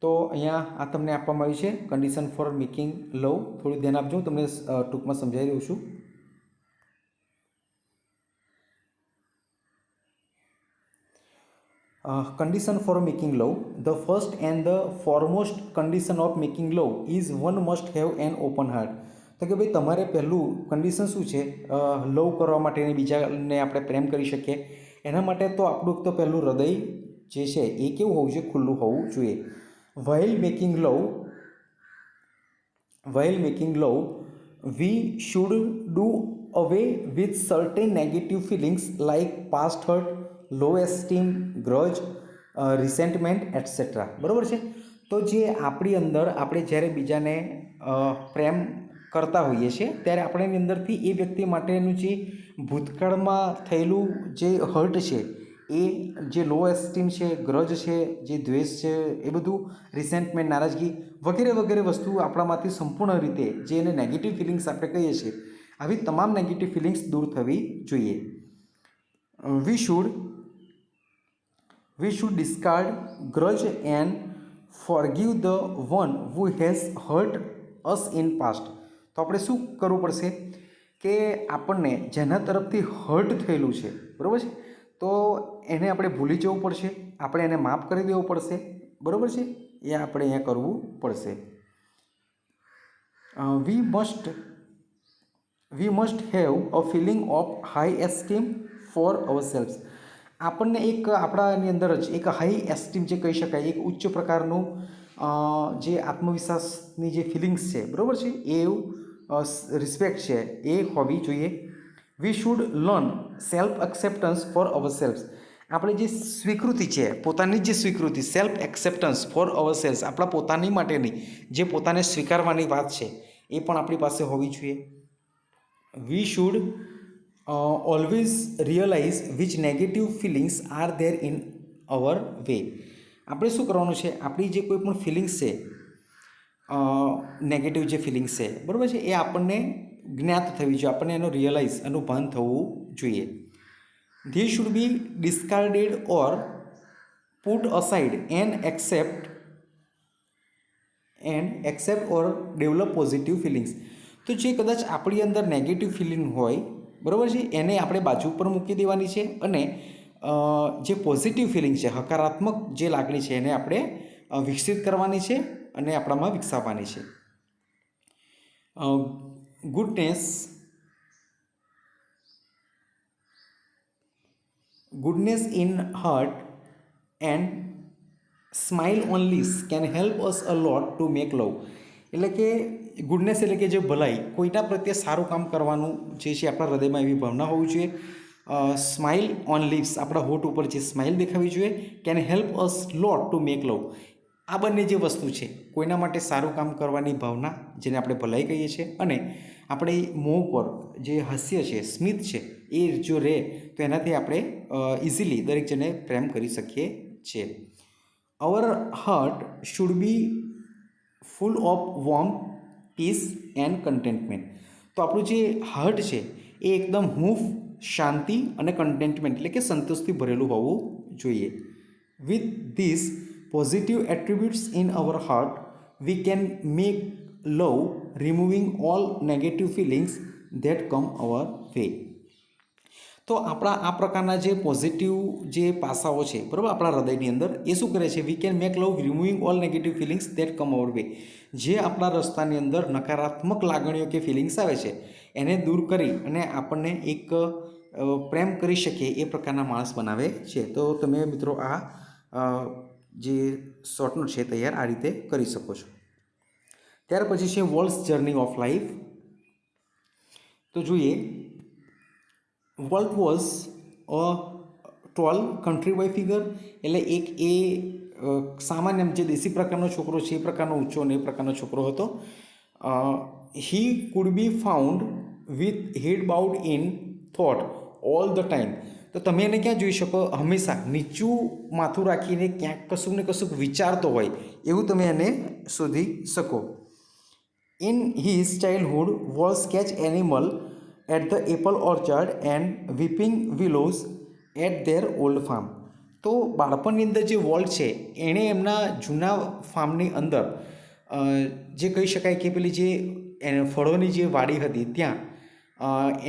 તો અહીંયા આ તમને આપવામાં આવ્યું છે કન્ડિશન ફોર મેકિંગ લવ. થોડું ધ્યાન આપજો, તમને ટૂંકમાં સમજાવી દઉં છું. Condition for making love. The first and the foremost condition of making love is one must have an open heart. તો કે ભાઈ તમારે પહેલું કન્ડિશન શું છે લવ કરવા માટે, બીજાને આપણે પ્રેમ કરી શકીએ એના માટે, તો આપણું તો પહેલું હૃદય જે છે એ કેવું હોવું જોઈએ, ખુલ્લું હોવું જોઈએ. while making love we should do away with certain negative feelings like past hurt, law esteem, ગ્રજ, રિસેન્ટમેન્ટ etcetera. બરાબર છે. તો જે આપણી અંદર આપણે જ્યારે બીજાને પ્રેમ કરતા હોઈએ છીએ ત્યારે આપણી અંદરથી એ વ્યક્તિ માટેનું જે ભૂતકાળમાં થયેલું જે હર્ટ છે એ જે લો એસ્ટીમ છે, ગ્રજ છે, જે દ્વેષ છે, એ બધું રિસેન્ટમેન્ટ, નારાજગી વગેરે વગેરે વસ્તુ આપણામાંથી સંપૂર્ણ રીતે જે એને નેગેટિવ ફિલિંગ્સ આપણે કહીએ છીએ, આવી તમામ નેગેટિવ ફિલિંગ્સ દૂર થવી જોઈએ. We should discard grudge and forgive the one who has hurt us in past. તો આપણે શું કરવું પડશે કે આપણને જેના તરફથી હર્ટ થયેલું છે, બરાબર છે, તો એને આપણે ભૂલી જવું પડશે, આપણે એને માફ કરી દેવું પડશે, બરાબર છે, એ આપણે અહીંયા કરવું પડશે. We must have a feeling of high esteem for ourselves. આપણને એક આપણાની અંદર જ એક હાઈ એસ્ટીમ જે કહી શકાય, એક ઉચ્ચ પ્રકારનું જે આત્મવિશ્વાસની જે ફિલિંગ્સ છે, બરાબર છે, એવું રિસ્પેક્ટ છે, એ હોવી જોઈએ. We should learn self acceptance for ourselves. આપણે જે સ્વીકૃતિ છે, પોતાની જે સ્વીકૃતિ, સેલ્ફ એક્સેપ્ટન્સ ફોર અવરસેલ્વ્સ, આપણા પોતાની માટેની જે પોતાને સ્વીકારવાની વાત છે, એ પણ આપણી પાસે હોવી જોઈએ. We should always realize which negative feelings are there in our way. આપણે શું કરવાનું છે, આપણી જે કોઈ પણ ફિલિંગ્સ છે, નેગેટિવ જે ફિલિંગ્સ છે, બરાબર છે, એ આપણને જ્ઞાત થવી જોઈએ, આપણને એનો રિયલાઇઝ, એનું ભાન થવું જોઈએ. They should be discarded or put aside and accept or develop positive feelings. તો જે કદાચ આપણી અંદર નેગેટિવ ફિલિંગ હોય, બરાબર છે, એને આપણે બાજુ પર મૂકી દેવાની છે અને જે પોઝિટિવ ફિલિંગ છે, હકારાત્મક જે લાગણી છે, એને આપણે વિકસિત કરવાની છે અને આપણામાં વિકસાવવાની છે. Goodness in heart and smile on lips can help us a lot to make love. એટલે કે ગુડનેસ એટલે કે જે ભલાઈ, કોઈના પ્રત્યે સારું કામ કરવાનું જે છે, આપણા હૃદયમાં એવી ભાવના હોવી જોઈએ. સ્માઇલ ઓન લીપ્સ, આપણા હોઠ ઉપર જે સ્માઇલ દેખાવી જોઈએ. Can help us lot to make love. આ બંને જે વસ્તુ છે, કોઈના માટે સારું કામ કરવાની ભાવના, જેને આપણે ભલાઈ કહીએ છીએ, અને આપણે મોં પર જે હાસ્ય છે, સ્મિત છે, એ જો રહે તો એનાથી આપણે ઇઝીલી દરેક જણે પ્રેમ કરી શકીએ છીએ. Our heart should be full of warm, peace and contentment. તો આપણું જે હાર્ટ છે, એ એકદમ હૂંફ, શાંતિ અને કન્ટેન્ટમેન્ટ એટલે કે સંતોષથી ભરેલું હોવું જોઈએ. With this positive attributes in our heart we can make love, removing all negative feelings that come our way. તો આપણા આ પ્રકારના જે પોઝિટિવ જે પાસાઓ છે, બરાબર, આપણા હૃદયની અંદર, એ શું કરે છે, we can make love removing all negative feelings that come our way. જે આપણા રસ્તાની અંદર નકારાત્મક લાગણીઓ કે ફિલિંગ્સ આવે છે, એને દૂર કરી અને આપણને એક પ્રેમ કરી શકીએ એ પ્રકારના માણસ બનાવે છે. તો તમે મિત્રો આ જે શોર્ટ નોટ છે, તૈયાર આ રીતે કરી શકો છો. ત્યાર પછી છે વોલ્ટ્સ જર્ની ઓફ લાઈફ. તો જોઈએ, volt was a tall country boy figure. એટલે એક એ સામાન્ય જે દેશી પ્રકારનો છોકરો છે, એ પ્રકારનો ઊંચો અને એ પ્રકારનો છોકરો હતો. He could be found with head bowed in thought all the time. તો તમે એને ક્યાં જોઈ શકો, હંમેશા નીચું માથું રાખીને ક્યાંક કશુંક ને કશુંક વિચારતો હોય એવું તમે એને શોધી શકો. In his childhood was sketch animal at the apple orchard and weeping willows at their old farm. તો બાળપણની અંદર જે વોલ્ટ છે, એણે એમના જૂના ફાર્મની અંદર જે કહી શકાય કે પેલી જે ફળોની જે વાડી હતી, ત્યાં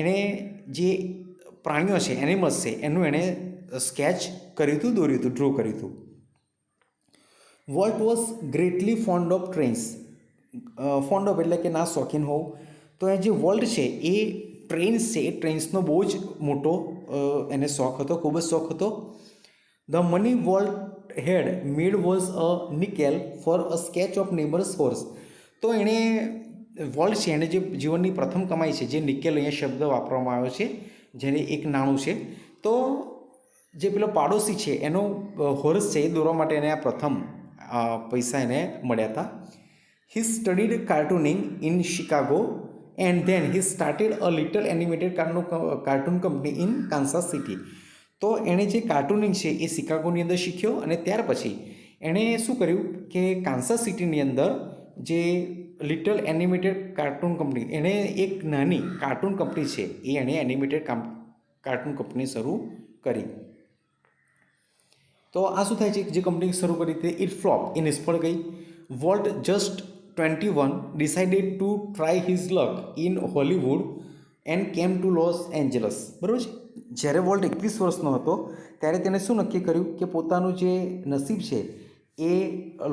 એણે જે પ્રાણીઓ છે, એનિમલ્સ છે, એનું એણે સ્કેચ કર્યું હતું, દોર્યું હતું, ડ્રો કર્યું હતું. Walt was greatly fond of trains. Fond of એટલે કે ના શોખીન હોવું. તો એ જે વોલ્ટ છે, એ ટ્રેન્સ છે, એ ટ્રેન્સનો બહુ જ મોટો એને શોખ હતો, ખૂબ જ શોખ હતો. The money Walt had made was a nickel for a sketch of neighbour's horse. તો એણે વોલ્ટ છે, એણે જે જીવનની પ્રથમ કમાઈ છે, જે નિકેલ અહીંયા શબ્દ વાપરવામાં આવ્યો છે, જેને એક નાણું છે. તો જે પેલો પાડોશી છે, એનો હોર્સ છે, એ દોરવા માટે એને આ પ્રથમ પૈસા એને મળ્યા હતા. He studied cartooning in Chicago and then he started a little animated cartoon company in Kansas City. તો તો એણે જે કાર્ટૂનિંગ છે એ શિકાગોની અંદર શીખ્યો અને ત્યાર પછી એણે શું કર્યું કે કાન્સાસ સિટીની અંદર જે લિટલ એનિમેટેડ કાર્ટૂન કંપની, એણે એક નાની કાર્ટૂન કંપની છે એ એણે એનિમેટેડ કાર્ટૂન કંપની શરૂ કરી. તો આ શું થાય છે, જે કંપની શરૂ કરી તે ઇટ ફ્લોપ, એ નિષ્ફળ ગઈ. Volt just 21 decided to try his luck in Hollywood and came to Los Angeles. બરાબર છે. જ્યારે વોલ્ટ 21 વર્ષનો હતો ત્યારે તેને શું નક્કી કર્યું કે પોતાનું જે નસીબ છે એ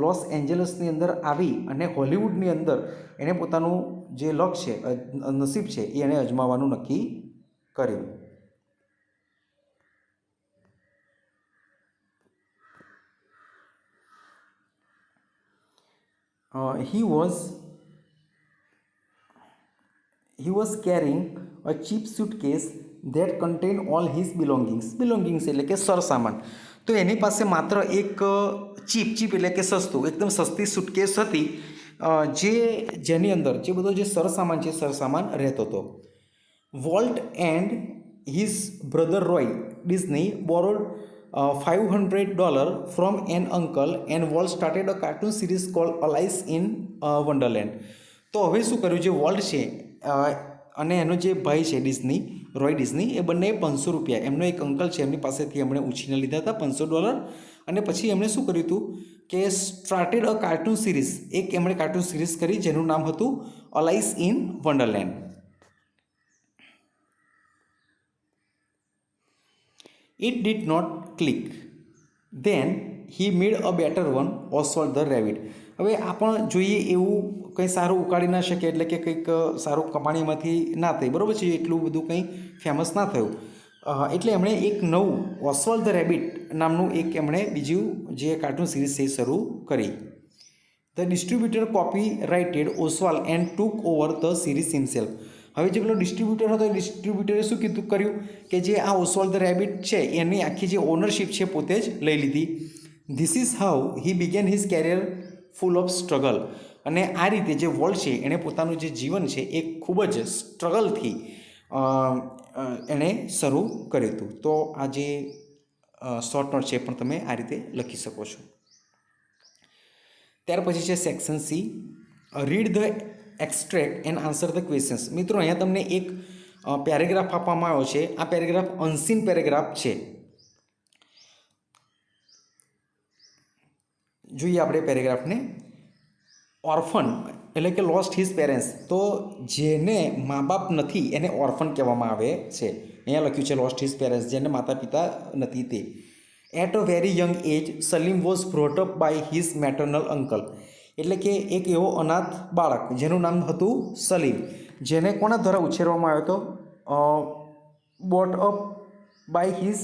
લોસ એન્જલસની અંદર આવી અને હોલિવૂડની અંદર એણે પોતાનું જે લક છે, નસીબ છે એ એણે અજમાવવાનું નક્કી કર્યું. He was carrying a cheap suitcase that contained all his belongings એટલે કે સરસામાન. તો એની પાસે માત્ર એક ચીપ એટલે કે સસ્તું, એકદમ સસ્તી સુટકેસ હતી જેની અંદર જે બધો જે સરસામાન છે સરસામાન રહેતો હતો. Volt and his brother Roy Disney borrowed $500 from an uncle and Walt started a cartoon series called Alice in Wonderland. તો હવે શું કર્યું, જે વોલ્ટ છે અને એનો જે ભાઈ છે ડિઝની, રોય ડિઝની, એ બંને $500, એમનો એક અંકલ છે એમની પાસેથી એમણે ઉછીને લીધા હતા $500. અને પછી એમણે શું કર્યું હતું કે સ્ટાર્ટેડ અ કાર્ટૂન સિરીઝ, એક એમણે કાર્ટૂન સિરીઝ કરી જેનું નામ હતું અલાઇસ in wonderland. It did not click. Then he made a better one, Oswald the Rabbit. હવે આ પણ જોઈએ એવું કંઈ સારું ઉકાળી ના શકે, એટલે કે કંઈક સારું કમાણીમાંથી ના થઈ, બરાબર છે, એટલું બધું કંઈ ફેમસ ના થયું. એટલે એમણે એક નવું ઓસ્વલ્ડ ધ રેબિટ નામનું એક એમણે બીજું જે કાર્ટૂન સિરીઝ છે શરૂ કરી. The distributor copyrighted Oswald and took over the series himself. હવે જે પેલો ડિસ્ટ્રીબ્યુટર હતો એ ડિસ્ટ્રીબ્યુટરે શું કર્યું કે જે આ ઓસ્વલ્ડ ધ રેબિટ છે એની આખી જે ઓનરશિપ છે પોતે જ લઈ લીધી. This is how he began his career full of struggle. અને આ રીતે જે વોલ્ટ છે એણે પોતાનું જે જીવન છે એ ખૂબ જ સ્ટ્રગલથી એણે શરૂ કર્યું હતું. તો આ જે શોર્ટ નોટ છે પણ તમે આ રીતે લખી શકો છો. ત્યાર પછી છે section C, read the extract and answer the questions. મિત્રો અહીંયા તમને એક પેરેગ્રાફ આપવામાં આવ્યો છે. આ પેરેગ્રાફ અનસીન પેરેગ્રાફ છે. જોઈએ આપણે પેરેગ્રાફને. ઓર્ફન એટલે કે લોસ્ટ હિઝ પેરેન્ટ્સ. તો જેને મા બાપ નથી એને ઓર્ફન કહેવામાં આવે છે. અહીંયા લખ્યું છે લોસ્ટ હિઝ પેરેન્ટ્સ, જેને માતા પિતા નથી તે. At a very young age Salim was brought up by his maternal uncle. એટલે કે એક એવો અનાથ બાળક જેનું નામ હતું સલીમ, જેને કોના દ્વારા ઉછેરવામાં આવ્યો હતો, brought up by his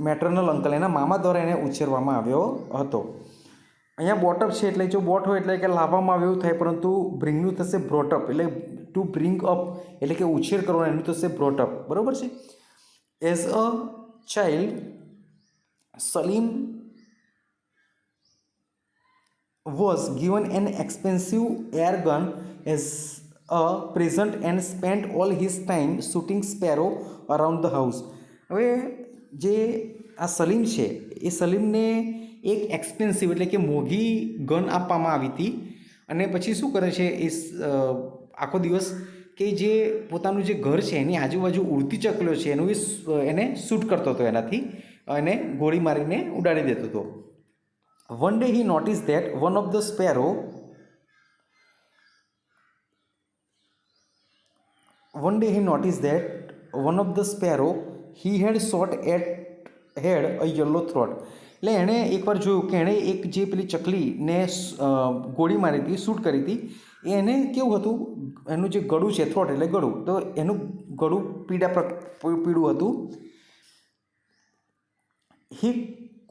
maternal uncle, એના મામા દ્વારા એને ઉછેરવામાં આવ્યો હતો. અહીંયા બોટઅપ છે એટલે જો બોટ હોય એટલે કે લાવવામાં આવે એવું થાય, પરંતુ બ્રિંગનું થશે બ્રોટઅપ, એટલે ટુ બ્રિંગ અપ એટલે કે ઉછેર કરવાનો એનું થશે બ્રોટઅપ. બરાબર છે. As a child Salim was given an expensive air gun as a present and spent all his time shooting sparrow around the house. હવે જે આ સલીમ છે એ સલીમને એક એક્સપેન્સિવ એટલે કે મોંઘી ગન આપવામાં આવી હતી, અને પછી શું કરે છે એ આખો દિવસ કે જે પોતાનું જે ઘર છે એની આજુબાજુ ઉડતી ચકલીઓ છે એનું એને શૂટ કરતો હતો, એનાથી એને ગોળી મારીને ઉડાડી દેતો હતો. One day he noticed that one of the sparrow he had shot at had a yellow throat. એટલે એણે એકવાર જોયું કે એણે એક જે પેલી ચકલીને ગોળી મારી હતી, શૂટ કરી હતી, એને કેવું હતું, એનું જે ગળું છે, થ્રોટ એટલે ગળું, તો એનું ગળું પીળું હતું. He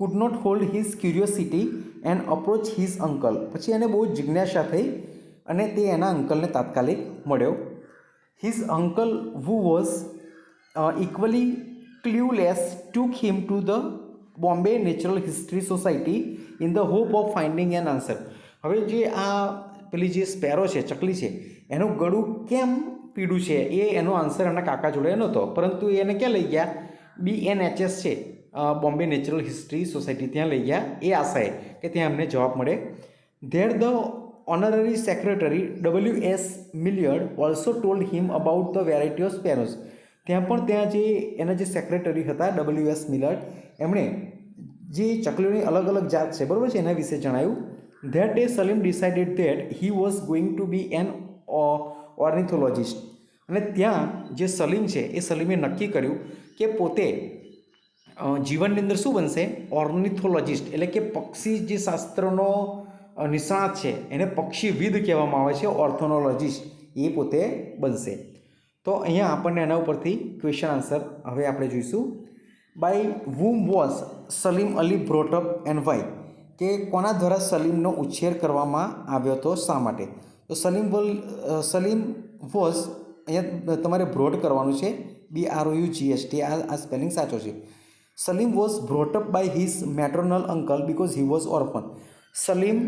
could not hold his curiosity and approach his uncle. પછી એને બહુ જિજ્ઞાસા થઈ અને તે એના અંકલને તાત્કાલિક મળ્યો. His uncle, who was equally clueless, took him to the Bombay Natural History Society in the hope of finding an answer. હવે જે આ પેલી જે સ્પેરો છે, ચકલી છે, એનું ગળું કેમ પીડું છે એ એનો આન્સર એમના કાકા જોડે નહોતો, પરંતુ એને ક્યાં લઈ ગયા? BNHS છે, બોમ્બે નેચરલ હિસ્ટ્રી સોસાયટી, ત્યાં લઈ ગયા એ આશાએ કે ત્યાં એમને જવાબ મળે. There the honorary secretary WS Millard also told him about the variety of sparrows. ત્યાં જે એના જે સેક્રેટરી હતા WS મિલિયર્ડ, એમણે જે ચકલીઓની અલગ અલગ જાત છે, બરાબર છે, એના વિશે જણાવ્યું. That day Salim decided that he was going to be an ornithologist. અને ત્યાં જે સલીમ છે એ સલીમે નક્કી કર્યું કે પોતે જીવનની અંદર શું બનશે? ઓર્નિથોલોજિસ્ટ, એટલે કે પક્ષી જે શાસ્ત્રનો નિષ્ણાત છે એને પક્ષીવિદ કહેવામાં આવે છે, ઓર્થોનોલોજિસ્ટ એ પોતે બનશે. તો અહીંયા આપણને એના ઉપરથી ક્વેશ્ચન આન્સર હવે આપણે જોઈશું. By whom was Salim Ali brought up and why? કે કોના દ્વારા સલીમનો ઉછેર કરવામાં આવ્યો હતો, શા માટે? તો સલીમ વોઝ, અહીંયા તમારે બ્રોટ કરવાનું છે, BROUGHT, આ સ્પેલિંગ સાચો છે. Salim was brought up by his maternal uncle because he was orphan. Salim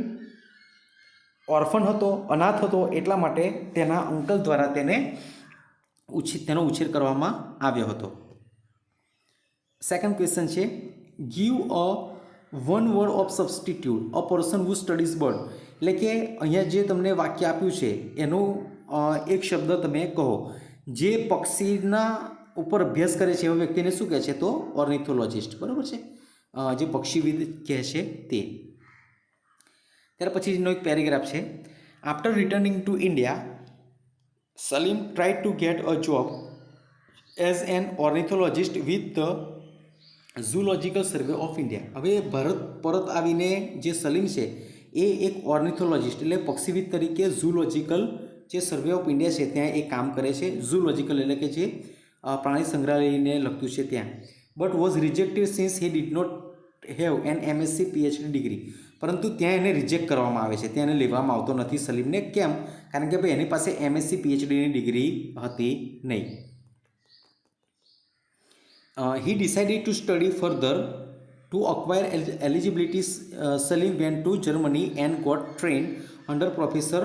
orphan હતો, અનાથ હતો, એટલા માટે તેના અંકલ દ્વારા તેનો ઉછેર કરવામાં આવ્યો હતો. સેકન્ડ ક્વેશ્ચન છે, give a one word of substitute a person who studies bird. એટલે કે અહીંયા જે તમને વાક્ય આપ્યું છે એનું એક શબ્દ તમે કહો. જે પક્ષીના ઉપર અભ્યાસ કરે છે એવા વ્યક્તિને શું કહે છે? તો ઓર્નિથોલોજિસ્ટ, બરાબર છે, જે પક્ષીવિદ કહે છે તે. ત્યાર પછીનો એક પેરેગ્રાફ છે, after returning to India Salim tried to get a job as an ornithologist with the Zoological Survey of India. હવે ભારત પરત આવીને જે સલીમ છે એ એક ઓર્નિથોલોજિસ્ટ એટલે પક્ષીવિદ તરીકે ઝૂલોજિકલ જે સર્વે ઓફ ઇન્ડિયા છે ત્યાં એ કામ કરે છે. ઝૂલોજિકલ એટલે કે જે પ્રાણી સંગ્રહાલયને લગતું છે ત્યાં. But was rejected since he did not have an MSc PhD degree. પરંતુ ત્યાં એને રિજેક્ટ કરવામાં આવે છે, ત્યાં એને લેવામાં આવતો નથી સલીમને. કેમ? કારણ કે ભાઈ એની પાસે MSc PhDની ડિગ્રી હતી નહીં. He decided to study further to acquire eligibility. Salim went to Germany and got trained under Professor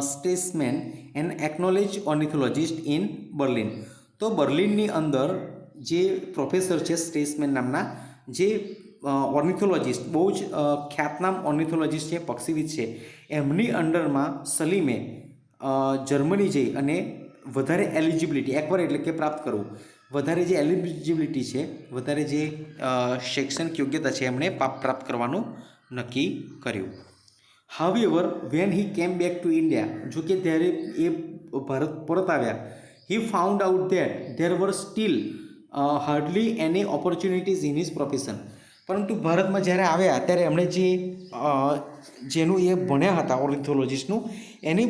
Stresemann, an acknowledged ornithologist in Berlin. તો બર્લિનની અંદર જે પ્રોફેસર છે સ્ટ્રેસમેન નામના, જે ઓર્નિથોલોજિસ્ટ, બહુ જ ખ્યાતનામ ઓર્નિથોલોજિસ્ટ છે, પક્ષીવિદ છે, એમની અંડરમાં સલીમે જર્મની જઈ અને વધારે એલિજિબિલિટી, એક્વાયર એટલે કે પ્રાપ્ત કરવું, વધારે જે એલિજિબિલિટી છે, વધારે જે શૈક્ષણિક યોગ્યતા છે એમણે પ્રાપ્ત કરવાનું નક્કી કર્યું. હાવેવર વેન હી કેમ બેક ટુ ઇન્ડિયા, જો કે ત્યારે એ ભારત પરત આવ્યા, he found out that there were still hardly any opportunities in his profession. પરંતુ ભારતમાં જ્યારે આવ્યા ત્યારે એમણે જેનું એ ભણ્યા હતા ઓર્નિથોલોજિસ્ટનું, એની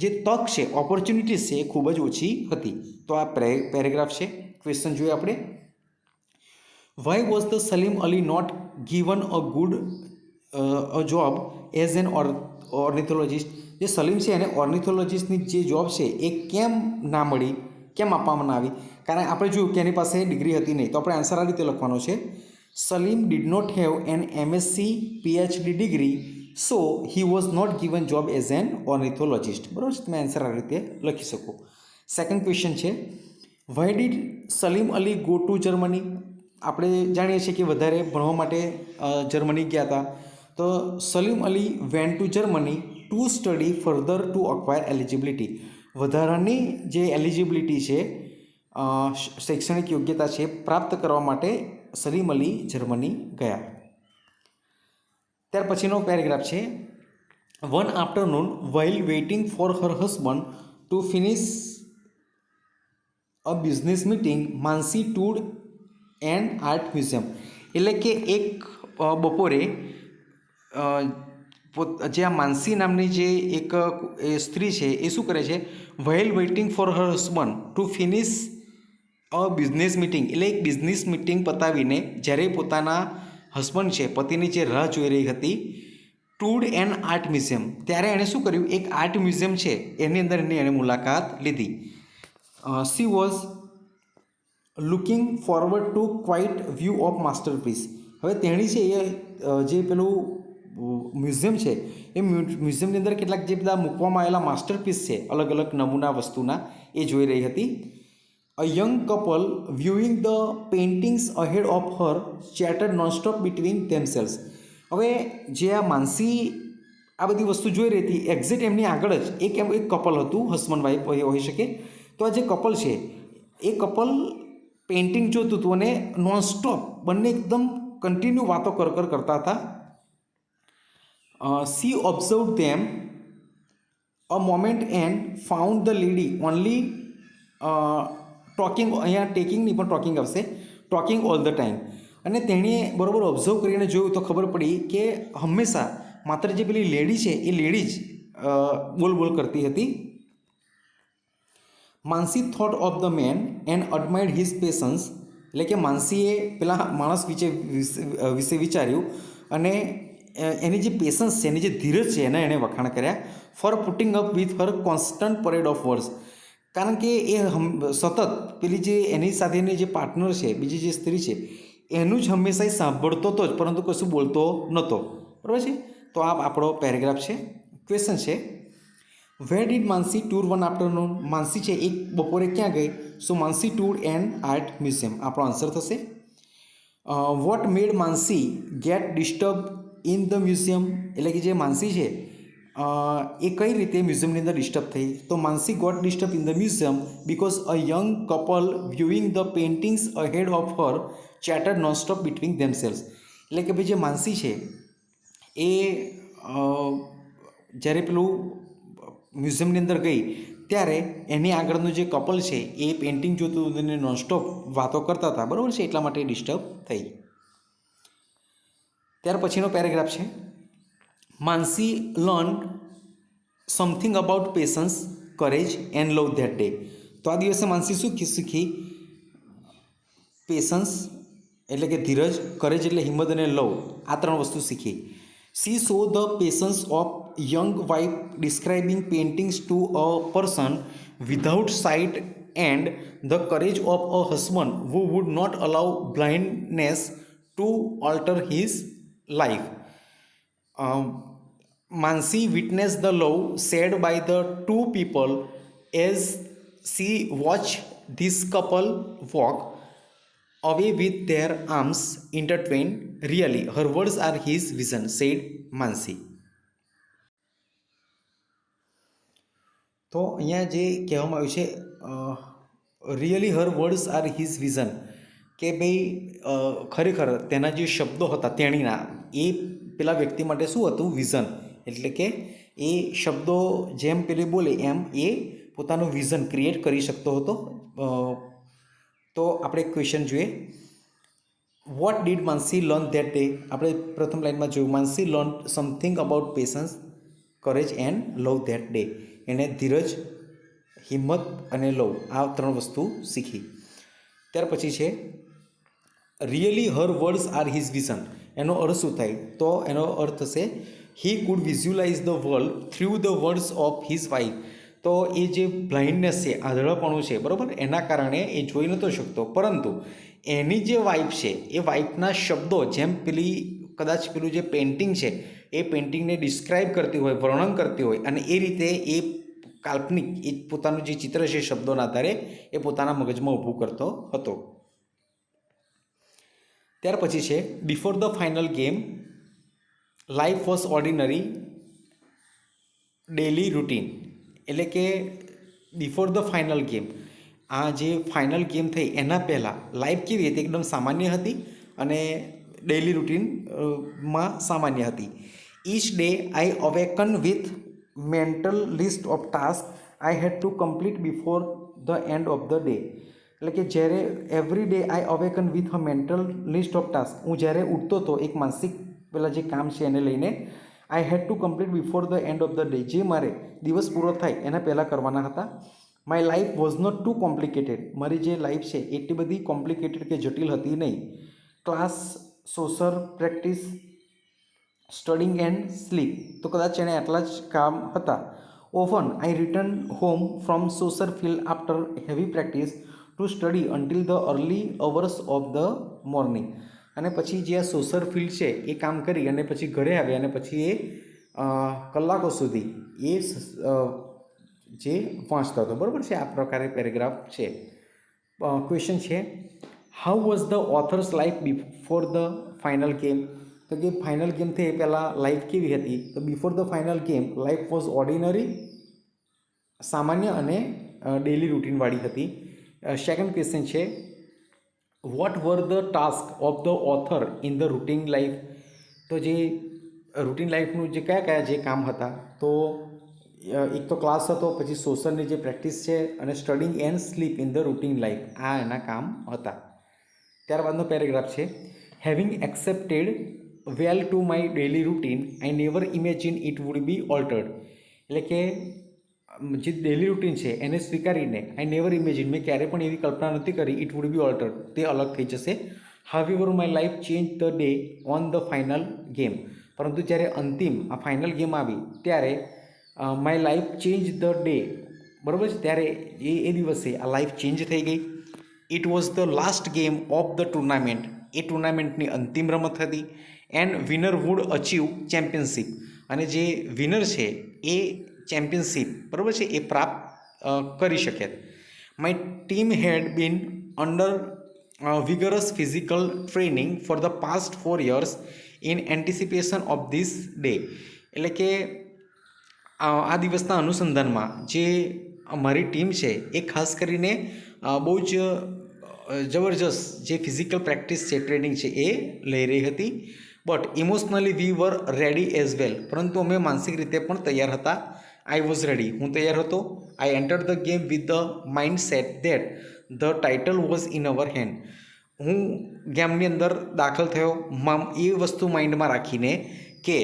જે તક છે, ઓપોર્ચ્યુનિટીઝ છે, એ ખૂબ જ ઓછી હતી. તો આ પેરેગ્રાફ છે. ક્વેશ્ચન જોઈએ આપણે, why was the Salim Ali not given a good job as an ornithologist. જે સલીમ છે એને ઓર્નિથોલોજિસ્ટની જે જોબ છે એ કેમ ના મળી, કેમ આપવામાં ના આવી? કારણ આપણે જોયું કે એની પાસે ડિગ્રી હતી નહીં. તો આપણે આન્સર આ રીતે લખવાનો છે, Salim did not have an MSc PhD degree so he was not given job as an ornithologist. બરાબર છે, તમે આન્સર આ રીતે લખી શકો. સેકન્ડ ક્વેશ્ચન છે, why did Salim Ali go to Germany. આપણે જાણીએ છીએ કે વધારે ભણવા માટે જર્મની ગયા હતા. તો Salim Ali went to Germany to study further to acquire eligibility. વધારાની જે એલિજિબિલિટી છે, શૈક્ષણિક યોગ્યતા છે, પ્રાપ્ત કરવા માટે સલીમ અલી જર્મની ગયા. ત્યાર પછીનો પેરેગ્રાફ છે, one afternoon while waiting for her husband to finish a business meeting Mansi toured and art museum. એટલે કે એક બપોરે જે આ માનસી નામની જે એક સ્ત્રી છે એ શું કરે છે, while waiting for her husband to finish a business meeting, એટલે એક બિઝનેસ મિટિંગ પતાવીને જ્યારે પોતાના હસબન્ડ છે, પતિની જે રાહ જોઈ રહી હતી, ટૂર્ડ એન્ડ આર્ટ મ્યુઝિયમ, ત્યારે એણે શું કર્યું, એક આર્ટ મ્યુઝિયમ છે એની અંદર એણે મુલાકાત લીધી. She was looking forward to quiet view of masterpiece. હવે તેણી છે એ જે પેલું મ્યુઝિયમ છે એ મ્યુઝિયમની અંદર કેટલાક જે બધા મૂકવામાં આવેલા માસ્ટરપીસ છે અલગ અલગ નમૂના વસ્તુના એ જોઈ રહી હતી. A young couple viewing the paintings ahead of her chattered nonstop between themselves. હવે જે આ માનસી આ બધી વસ્તુ જોઈ રહી હતી એક્ઝેક્ટ એમની આગળ જ એક કપલ હતું, હસબન્ડ વાઈફ હોઈ શકે. તો આ જે કપલ છે એ કપલ પેઇન્ટિંગ જોતું હતું અને નોનસ્ટોપ બંને એકદમ કન્ટિન્યુ વાતો કરતા હતા. C observe them a moment and found the lady only talking, અહીંયા ટેકિંગ નહીં પણ ટોકિંગ આવશે, ટોકિંગ ઓલ ધ ટાઈમ. અને તેણે બરાબર ઓબ્ઝર્વ કરીને જોયું તો ખબર પડી કે હંમેશા માત્ર જે પેલી લેડી છે એ લેડી જ બોલ કરતી હતી. Mansi thought of the man and admired his patience. એટલે કે માનસીએ પેલા માણસ વિશે વિચાર્યું અને એની જે પેશન્સ છે, એની જે ધીરજ છે એણે વખાણ કર્યા. For putting up with her constant parade of words. કારણ કે એ સતત પેલી જે એની સાથેની જે પાર્ટનર છે, બીજી જે સ્ત્રી છે એનું જ હંમેશા એ સાંભળતો હતો જ, પરંતુ કશું બોલતો નહોતો. બરાબર છે. તો આ આપણો પેરેગ્રાફ છે. ક્વેશ્ચન છે, where did Mansi tour one afternoon. Mansi છે એક બપોરે ક્યાં ગઈ? So Mansi tour an art museum આપણો આન્સર થશે. What made Mansi get disturb in the museum. એટલે કે જે માનસી છે એ કઈ રીતે મ્યુઝિયમની અંદર ડિસ્ટર્બ થઈ? તો Mansi got disturb in the museum because a young couple viewing the paintings ahead of her chattered nonstop between themselves. એટલે કે ભાઈ જે માનસી છે એ જ્યારે પેલું મ્યુઝિયમની અંદર ગઈ ત્યારે એની આગળનું જે કપલ છે એ પેઇન્ટિંગ જોતું અને નોનસ્ટોપ વાતો કરતા હતા. બરાબર છે, એટલા માટે ડિસ્ટર્બ થઈ. ત્યાર પછીનો પેરેગ્રાફ છે, Mansi learn something about patience, courage and love that day. તો આ દિવસે માનસી શું શીખી? પેશન્સ એટલે કે ધીરજ, કરેજ એટલે હિંમત અને લવ, આ ત્રણ વસ્તુ શીખી. C so the patience of young wife describing paintings to a person without site and the courage of a husband who would not allow blindness to alter his life. Mansi witnessed the love shared by the two people as she watched this couple walk away with their arms intertwined. Really, her words are his vision, said Mansi. તો અહીંયા જે કહેવામાં આવ્યું છે really હર words R his vision, કે ભાઈ ખરેખર તેના જે શબ્દો હતા તેણીના એ પેલા વ્યક્તિ માટે શું હતું? વિઝન. એટલે કે એ શબ્દો જેમ પેલી બોલે એમ એ પોતાનું વિઝન ક્રિએટ કરી શકતો હતો. તો આપણે ક્વેશ્ચન જોઈએ, what did Mansi learn that day. આપણે પ્રથમ લાઈનમાં જોયું, Mansi learn something about patience, courage and love that day. એણે ધીરજ, હિંમત અને લવ આ ત્રણ વસ્તુ શીખી. ત્યાર પછી છે રિયલી હર વર્ડ્સ આર હિઝ વિઝન. એનો અર્થ શું થાય? તો એનો અર્થ થશે he could visualise the world through the words of his wife. તો એ જે બ્લાઇન્ડનેસ છે, આંધળાપણું છે, બરાબર, એના કારણે એ જોઈ નહોતો શકતો, પરંતુ એની જે વાઇફ છે એ વાઇફના શબ્દો જેમ પેલી કદાચ પેલું જે પેઇન્ટિંગ છે એ પેઇન્ટિંગને ડિસ્ક્રાઇબ કરતી હોય, વર્ણન કરતી હોય, અને એ રીતે એ કાલ્પનિક એ પોતાનું જે ચિત્ર છે શબ્દોના આધારે એ પોતાના મગજમાં ઊભું કરતો હતો. ત્યાર પછી છે before the final game life was ordinary daily routine. એટલે કે બિફોર ધ ફાઇનલ ગેમ, આ જે ફાઇનલ ગેમ થઈ એના પહેલાં લાઈફ કેવી હતી? એકદમ સામાન્ય હતી અને ડેઇલી રૂટીનમાં સામાન્ય હતી. Each day I awaken with mental list of task I had to complete before the end of the day. એટલે કે જ્યારે every day I awaken with a mental list of task, હું જ્યારે ઉઠતો હતો એક માનસિક પેલા જે કામ છે એને લઈને, I had to complete before the end of the day, જે મારે દિવસ પૂરો થાય એના પહેલાં કરવાના હતા. My life was not too complicated. મારી જે લાઈફ છે એટલી બધી કોમ્પ્લિકેટેડ કે જટિલ હતી નહીં. Class, social practice, studying and sleep, તો કદાચ એને આટલા જ કામ હતા. Often I return home from social field after heavy practice to study until the early hours of the morning. અને પછી જે આ સોશર ફિલ્ડ છે એ કામ કરી અને પછી ઘરે આવે અને પછી એ કલાકો સુધી એ જે વાંચતો હતો, બરાબર છે. આ પ્રકારે પેરેગ્રાફ છે. ક્વેશ્ચન છે, how was the authors life before the final game? તો કે ફાઇનલ ગેમ થઈ એ પહેલાં લાઈફ કેવી હતી? તો before the final game life was ordinary, સામાન્ય અને ડેલી રૂટીનવાળી હતી. સેકન્ડ ક્વેશ્ચન છે, what were the task of the author in the routine life? તો જે રૂટીન લાઈફનું જે કયા કયા જે કામ હતા? તો એક તો ક્લાસ હતો, પછી સોશલની જે પ્રેક્ટિસ છે, અને studying and slip in the routine life, આ એના કામ હતા. ત્યારબાદનો પેરેગ્રાફ છે, having accepted well to my daily routine I never imagine it would be ઓલ્ટર્ડ. એટલે કે જે ડેલી રૂટીન છે એને સ્વીકારીને આઈ નેવર ઇમેજિન, મેં ક્યારેય પણ એવી કલ્પના નથી કરી, ઇટ વુડ બી ઓલ્ટર્ડ, તે અલગ થઈ જશે. However my life change the day on the final game. પરંતુ જ્યારે અંતિમ આ ફાઇનલ ગેમ આવી ત્યારે my life change the day, બરાબર છે, ત્યારે એ દિવસે આ લાઈફ ચેન્જ થઈ ગઈ. It was the last game of the tournament. એ ટુર્નામેન્ટની અંતિમ રમત હતી. And winner would achieve championship. અને જે વિનર છે એ ચેમ્પિયનશિપ, બરાબર છે, એ પ્રાપ્ત કરી શકે. My team had been under vigorous physical training for the past 4 years in anticipation of this day. એટલે કે આ દિવસના અનુસંધાનમાં જે અમારી ટીમ છે એ ખાસ કરીને બહુ જ જબરજસ્ત જે ફિઝિકલ પ્રેક્ટિસ છે, ટ્રેનિંગ છે, એ લઈ રહી હતી. But emotionally we were ready as well. પરંતુ અમે માનસિક રીતે પણ તૈયાર હતા. આઈ વોઝ રેડી, હું તૈયાર હતો. I enter the game with the mindset that the title was in our hand. હું ગેમની અંદર દાખલ થયો એ વસ્તુ માઇન્ડમાં રાખીને કે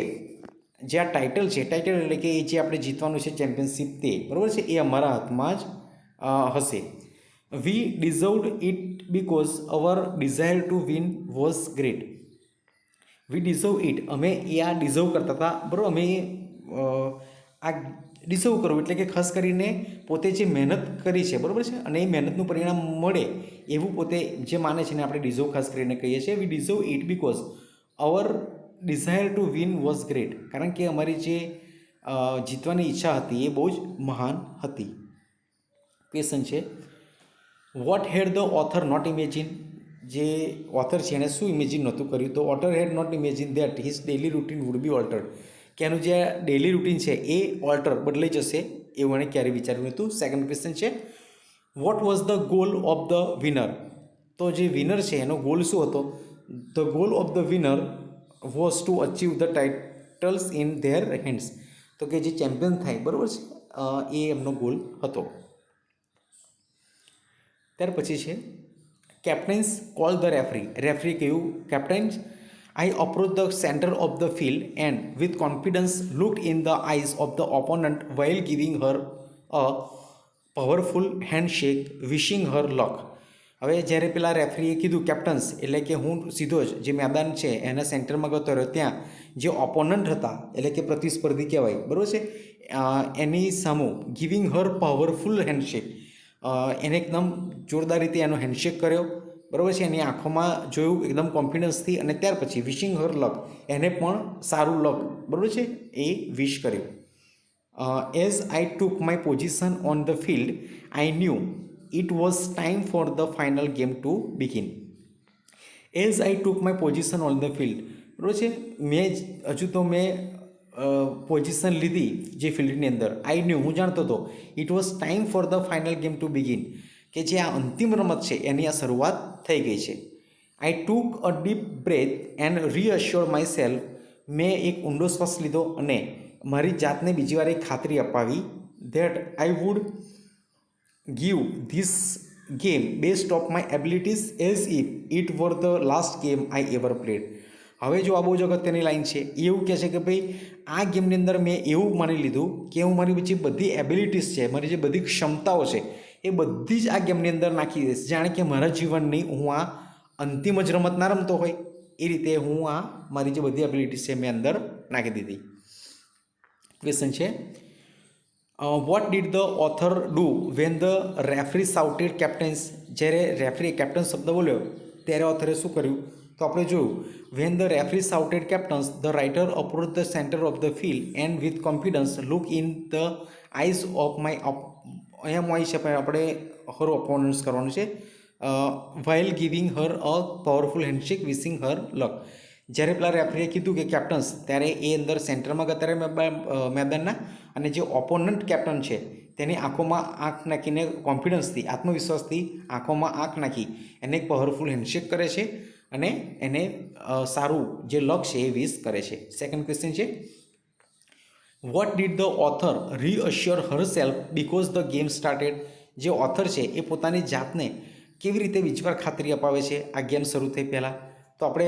જે આ ટાઇટલ છે, ટાઇટલ એટલે કે એ જે આપણે જીતવાનું છે ચેમ્પિયનશિપ, તે બરાબર છે, એ અમારા હાથમાં જ હશે. We deserved it because our desire to win was great. We deserve it, અમે એ આ ડિઝર્વ કરતા હતા, બરાબર. અમે આ ડિઝર્વ કરવું એટલે કે ખાસ કરીને પોતે જે મહેનત કરી છે, બરાબર છે, અને એ મહેનતનું પરિણામ મળે એવું પોતે જે માને છે ને આપણે ડિઝર્વ ખાસ કરીને કહીએ છીએ. We deserve it because our desire to win was great. કારણ કે અમારી જે જીતવાની ઈચ્છા હતી એ બહુ જ મહાન હતી. ક્વેશ્ચન છે, what had the author not imagine? જે ઓથર છે એને શું ઇમેજિન નહોતું કર્યું? તો author had not imagine that his daily routine would be altered. કે એનું જે ડેલી રૂટીન છે એ બદલાઈ જશે એવું એણે ક્યારેય વિચાર્યું નહોતું. સેકન્ડ ક્વેશ્ચન છે, what was the goal of the winner? તો જે વિનર છે એનો ગોલ શું હતો? The goal of the winner was to achieve the titles in their hands. તો કે જે ચેમ્પિયન થાય, બરાબર છે, એ એમનો ગોલ હતો. ત્યાર પછી છે, captains call the referee. Referee કહ્યું, captains I approach the centre of the field and with confidence looked in the eyes of the opponent while giving her a powerful handshake wishing her luck. હવે જ્યારે પેલા રેફરીએ કીધું captain's, એટલે કે હું સીધો જ જે મેદાન છે એના સેન્ટરમાં ગતો રહ્યો, ત્યાં જે ઓપોનન્ટ હતા એટલે કે પ્રતિસ્પર્ધી કહેવાય, બરાબર છે, એની સામું ગિવિંગ હર પાવરફુલ હેન્ડશેક, એને એકદમ જોરદાર રીતે એનો હેન્ડશેક કર્યો, બરાબર છે, એની આંખોમાં જોયું એકદમ કોન્ફિડન્સથી. અને ત્યાર પછી વિશિંગ હર લક, એને પણ સારું લક, બરાબર છે, એ વિશ કર્યું. As I took my position on the field I knew it was time for the final game two begin. As I took my position on the field, બરાબર છે, મેં પોઝિશન લીધી જે ફિલ્ડની અંદર. આઈ ન્યૂ, હું જાણતો હતો. It was time for the final game two begin, કે જે આ અંતિમ રમત છે એની આ શરૂઆત થઈ ગઈ છે. I took a deep breath and reassure myself. મેં એક ઊંડો શ્વાસ લીધો અને મારી જાતને બીજી વાર એક ખાતરી અપાવી that I would give this game best of my abilities as if it were the last game I ever played. હવે જો આ બહુ જ અગત્યની લાઈન છે. એ એવું કહે છે કે ભાઈ આ ગેમની અંદર મેં એવું માની લીધું કે હું મારી જે બધી એબિલિટીઝ છે, મારી જે બધી ક્ષમતાઓ છે એ બધી જ આ ગેમની અંદર નાખી દઈશ. જાણે કે મારા જીવનની હું આ અંતિમ જ રમત ના રમતો હોય એ રીતે હું આ મારી જે બધી એબિલિટીઝ છે મેં અંદર નાખી દીધી. ક્વેશ્ચન છે, what did the author do when the referee shouted captains? જ્યારે રેફરી કેપ્ટન શબ્દ બોલ્યો ત્યારે ઓથરે શું કર્યું? તો આપણે જોયું when the referee shouted captains the writer approach the centre of the field and with confidence look in the eyes of my અહીંયા મોઈ છે પણ આપણે હર ઓપોનન્ટ્સ કરવાનું છે while giving her a powerful handshake wishing her luck. જ્યારે પેલા રેફરીએ કીધું કે કેપ્ટન્સ, ત્યારે એ અંદર સેન્ટરમાં ગયા ત્યારે મેદાનના, અને જે ઓપોનન્ટ કેપ્ટન છે તેની આંખોમાં આંખ નાખીને કોન્ફિડન્સથી, આત્મવિશ્વાસથી આંખોમાં આંખ નાખી એને એક પાવરફુલ હેન્ડશેક કરે છે અને એને સારું જે લક છે એ વિશ કરે છે. સેકન્ડ ક્વેશ્ચન છે what did the author reassure herself because the game started. જે ઓથર છે એ પોતાની જાતને કેવી રીતે વિશ્વાસ ખાતરી અપાવે છે આ ગેમ શરૂ થઈ પહેલાં? તો આપણે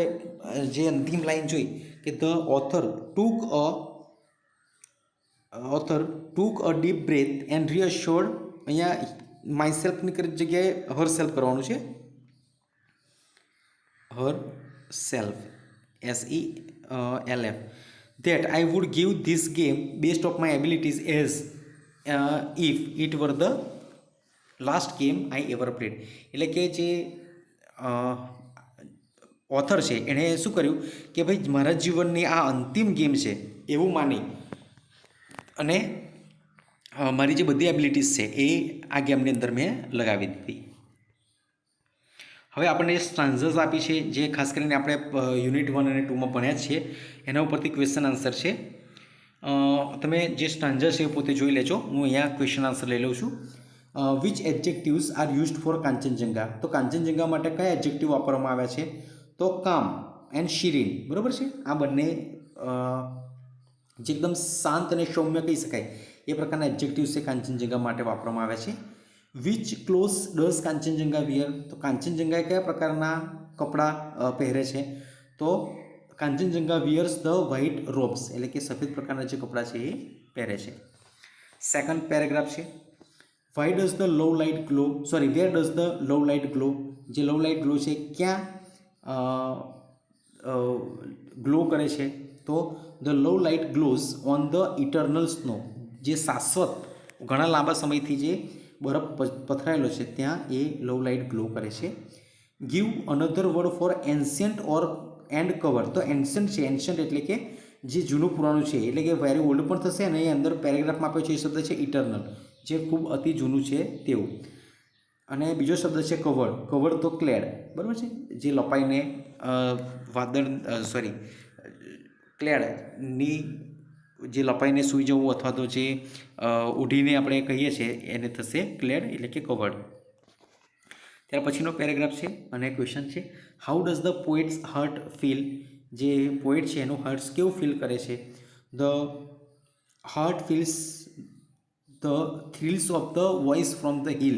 જે અંતિમ લાઈન જોઈ કે the author took a deep breath and reassured. અહીંયા માય સેલ્ફની જગ્યાએ હર સેલ્ફ કરવાનું છે. Herself SELF that I would give this game best of my abilities as if it were the last game I ever played. એટલે કે જે author છે એણે શું કર્યું કે ભાઈ મારા જીવનની આ અંતિમ ગેમ છે એવું માની અને મારી જે બધી એબિલિટીઝ છે એ આ ગેમની અંદર મેં લગાવી દીધી. હવે આપણને સ્ટાન્ઝર્સ આપી છે જે ખાસ કરીને આપણે યુનિટ 1 અને 2માં ભણ્યા જ છીએ, એના ઉપરથી ક્વેશ્ચન આન્સર છે. તમે જે સ્ટાન્ઝર્સ છે એ પોતે જોઈ લેજો. હું અહીંયા ક્વેશ્ચન આન્સર લઈ લઉં છું. Which adjectives are used four Kanchenjunga. તો કાંચનજંગા માટે કયા એડજેક્ટિવ વાપરવામાં આવ્યા છે? તો કામ એન્ડ શિરીન. બરાબર છે. આ બંને જે એકદમ શાંત અને સૌમ્ય કહી શકાય એ પ્રકારના એડજેક્ટિવ્સ છે કાંચનજંગા માટે વાપરવામાં આવ્યા છે. Which clothes does Kanchenjunga wear. તો કાંચનજંગાએ કયા પ્રકારના કપડાં પહેરે છે? તો Kanchenjunga wears the white robes, એટલે કે સફેદ પ્રકારના જે કપડાં છે એ પહેરે છે. સેકન્ડ પેરેગ્રાફ છે why does the low light glow, sorry where does the low light glow. જે લો લાઇટ ગ્લો છે ક્યાં ગ્લો કરે છે? તો the low light glows on the eternal snow. જે શાશ્વત ઘણા લાંબા સમયથી જે બરફ પથરાયેલો છે ત્યાં એ લો લાઇટ ગ્લો કરે છે. Give another word for ancient or and cover. તો એન્શિયન્ટ છે, એન્શિયન્ટ એટલે કે જે જૂનું પુરાણું છે, એટલે કે વેરી ઓલ્ડ પણ થશે, અને એ અંદર પેરેગ્રાફમાં આપ્યો છે એ શબ્દ છે ઇટર્નલ, જે ખૂબ અતિ જૂનું છે તેવું. અને બીજો શબ્દ છે કવર્ડ. કવર્ડ તો ક્લેડ, બરાબર છે, જે લપાઈને ક્લેડની જે લપાઈને સૂઈ જવું અથવા તો જે ઉઢીને આપણે કહીએ છીએ એને થશે ક્લેડ, એટલે કે કવર્ડ. ત્યાર પછીનો પેરેગ્રાફ છે અને ક્વેશ્ચન છે how does the poets hurt feel. જે પોએટ છે એનું હર્ટ્સ કેવું ફીલ કરે છે? The heart feels the thrills of the voice from the hill.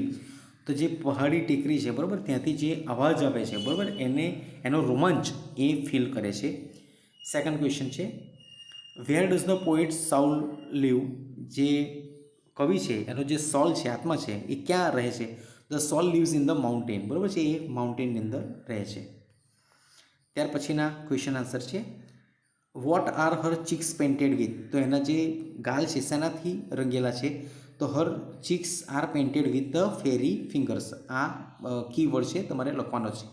તો જે પહાડી ટેકરી છે, બરાબર, ત્યાંથી જે અવાજ આવે છે, બરાબર, એનો રોમાંચ એ ફીલ કરે છે. સેકન્ડ ક્વેશ્ચન છે where does the poet soul live. જે કવિ છે એનો જે સોલ છે, આત્મા છે, એ ક્યાં રહે છે? The soul lives in the mountain. બરાબર છે, એ માઉન્ટેનની અંદર રહે છે. ત્યાર પછીના ક્વેશ્ચન આન્સર છે what are her cheeks painted with. તો એના જે ગાલ છે શેનાથી રંગેલા છે? તો her cheeks are painted with the fairy fingers. આ કીવર્ડ છે, તમારે લખવાનો છે.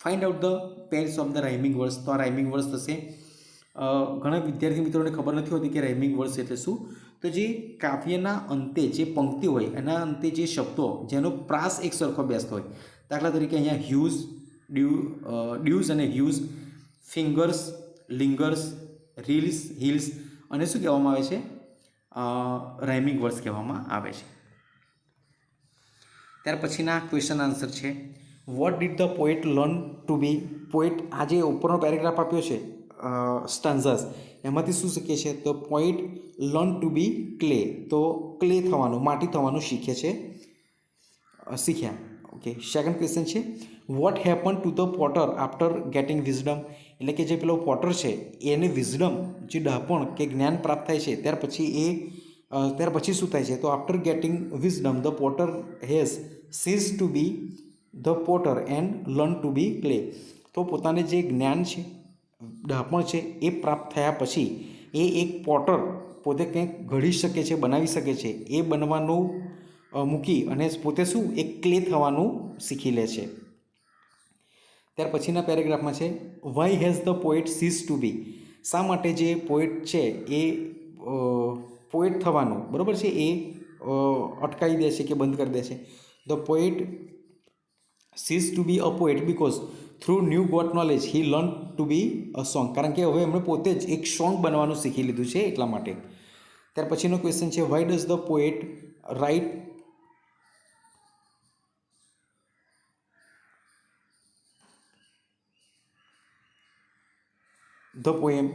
Find out the pairs of the rhyming words. તો આ રાઇમિંગ વર્ડ્સ થશે. ઘણા વિદ્યાર્થી મિત્રોને ખબર નથી હોતી કે રાઇમિંગ વર્ડ્સ એટલે શું. તો જે કાવ્યના અંતે જે પંક્તિ હોય એના અંતે જે શબ્દો જેનો પ્રાસ એક સરખો બેસતો હોય, દાખલા તરીકે અહીંયા હ્યુઝ, ડ્યુઝ અને huge, fingers, lingers, reels, hills, અને શું કહેવામાં આવે છે? રાઇમિંગ વર્ડ્સ કહેવામાં આવે છે. ત્યાર પછીના ક્વેશ્ચન આન્સર છે what did the poet learn to be. Poet આ જે ઉપરનો પેરેગ્રાફ આપ્યો છે સ્ટાન્ઝાસ, એમાંથી શું શીખે છે? તો poet learn to be clay. તો ક્લે થવાનું, માટી થવાનું શીખ્યા. ઓકે. સેકન્ડ ક્વેશ્ચન છે what happen to the potter after getting wisdom. એટલે કે જે પેલો પોટર છે એને વિઝડમ, જે ડહાપણ કે જ્ઞાન પ્રાપ્ત થાય છે ત્યાર પછી શું થાય છે? તો after getting wisdom the potter has cease to be the potter and learn to be clay. તો પોતાને જે જ્ઞાન છે, ડહાપણ છે, એ પ્રાપ્ત થયા પછી એ એક પોટર પોતે કંઈક ઘડી શકે છે, બનાવી શકે છે. એ બનવાનું મૂકી અને પોતે શું એક ક્લે થવાનું શીખી લે છે. ત્યાર પછીના પેરેગ્રાફમાં છે why has the poet cease to be, શા માટે જે પોએટ છે એ પોએટ થવાનું બરાબર છે એ અટકાવી દે છે કે બંધ કરી દે છે. The poet cease to be a poet because through new got knowledge he learn to be a song, કારણ કે હવે એમણે પોતે જ એક સોંગ બનવાનું શીખી લીધું છે એટલા માટે. ત્યાર પછીનો ક્વેશ્ચન છે why does the poet write the poem,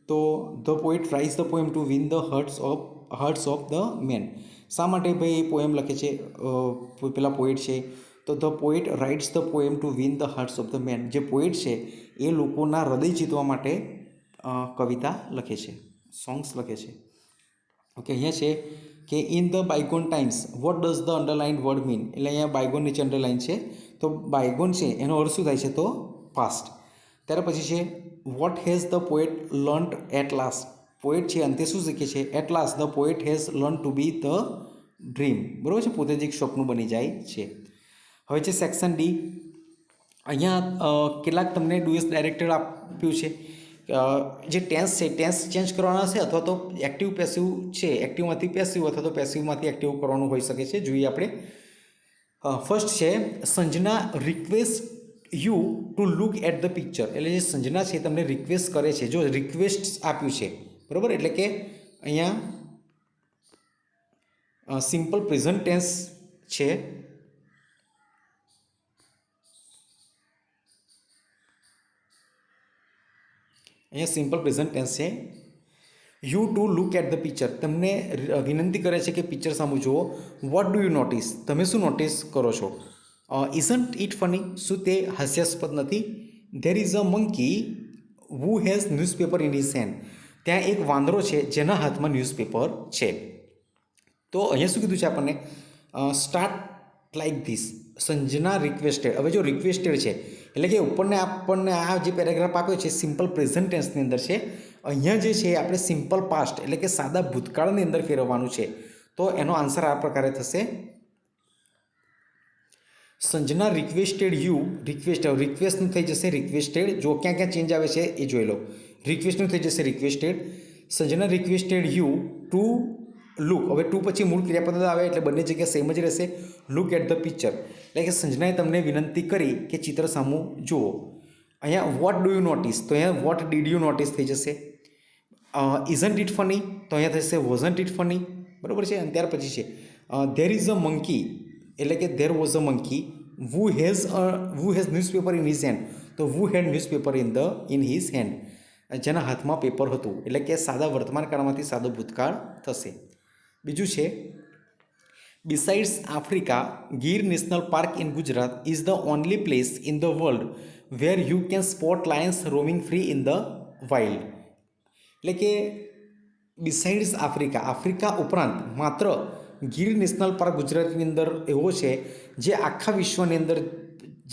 તો the poet writes the poem to win the hearts of the men, શા માટે ભાઈ એ પોએમ લખે છે પેલા પોએટ છે, તો the poet writes the poem to win the hearts of the man, જે પોએટ છે એ લોકોના હૃદય જીતવા માટે કવિતા લખે છે, સોંગ્સ લખે છે. ઓકે, અહીંયા છે કે in the bygone times what does the underline word mean, એટલે અહીંયા બાયગોન નીચે અંડરલાઇન છે, તો બાયગોન છે એનો અર્થ શું થાય છે તો પાસ્ટ. ત્યાર પછી છે what has the poet learnt at last, poet છે અંતે શું શીખે છે, at last the poet has learn to be the dream, બરાબર છે, પોતે જ એક સ્વપ્ન બની જાય છે. હવે છે સેક્શન ડી, અહીંયા કેટલાક તમને ડુએસ ડાયરેક્ટેડ આપ્યું છે, જે ટેન્સ છે ટેન્સ ચેન્જ કરવાના છે અથવા તો એક્ટિવ પેસિવ છે એક્ટિવમાંથી પેસિવ અથવા તો પેસિવમાંથી એક્ટિવ કરવાનું હોઈ શકે છે. જોઈએ આપણે. ફર્સ્ટ છે Sanjana request you to look at the picture, એટલે જે સંજના છે તમને રિક્વેસ્ટ કરે છે, જો રિક્વેસ્ટ આપ્યું છે બરાબર, એટલે કે અહીંયા સિમ્પલ પ્રેઝન્ટ ટેન્સ છે. અહીંયા સિમ્પલ પ્રેઝન્ટ ટેન્સ છે. You to look at the picture, તમને વિનંતી કરે છે કે પિક્ચર સામું જુઓ. વોટ ડુ યુ નોટિસ, તમે શું નોટિસ કરો છો. ઇઝન્ટ ઇટ ફની, શું તે હાસ્યાસ્પદ નથી. There is a monkey who has newspaper in his hand, ત્યાં એક વાંદરો છે જેના હાથમાં ન્યૂઝપેપર છે. તો અહીંયા શું કીધું છે આપણને, start like this, Sanjana requested. હવે જો રિક્વેસ્ટેડ છે એટલે કે ઉપરને આપણને આ જે પેરેગ્રાફ આપ્યો છે સિમ્પલ પ્રેઝન્ટ ટેન્સની અંદર છે, અહીંયા જે છે આપણે સિમ્પલ પાસ્ટ એટલે કે સાદા ભૂતકાળની અંદર ફેરવવાનું છે. તો એનો આન્સર આ પ્રકારે થશે, સંજના રિક્વેસ્ટેડ યુ, રિક્વેસ્ટનું થઈ જશે રિક્વેસ્ટેડ, જો ક્યાં ક્યાં ચેન્જ આવે છે એ જોઈ લો. રિક્વેસ્ટનું થઈ જશે requested. Sanjana requested you to look, હવે ટુ પછી મૂળ ક્રિયાપદ આવે એટલે બંને જગ્યા સેમ જ રહેશે. લુક એટ ધ પિક્ચર, એટલે કે સંજનાએ તમને વિનંતી કરી કે ચિત્ર સામું જુઓ. અહીંયા વોટ ડુ યુ નોટિસ, તો અહીંયા વોટ ડીડ યુ નોટિસ થઈ જશે. ઇઝન્ટ ઇટ ફની, તો અહીંયા થશે વોઝન્ટ ઇટ ફની, બરાબર છે. અને ત્યાર પછી છે ધેર ઇઝ અ મંકી, એટલે કે there was a monkey who has newspaper in his hand, તો who had newspaper in his hand, જેના હાથમાં પેપર હતું, એટલે કે સાદા વર્તમાન કાળમાંથી સાદો ભૂતકાળ થશે. બીજું છે besides Africa Gir National Park in Gujarat is the only place in the world where you can spot Lions roaming free in the wild, એટલે કે બિસાઇડ્સ આફ્રિકા, આફ્રિકા ઉપરાંત માત્ર ગીર નેશનલ પાર્ક ગુજરાતની અંદર એવો છે જે આખા વિશ્વની અંદર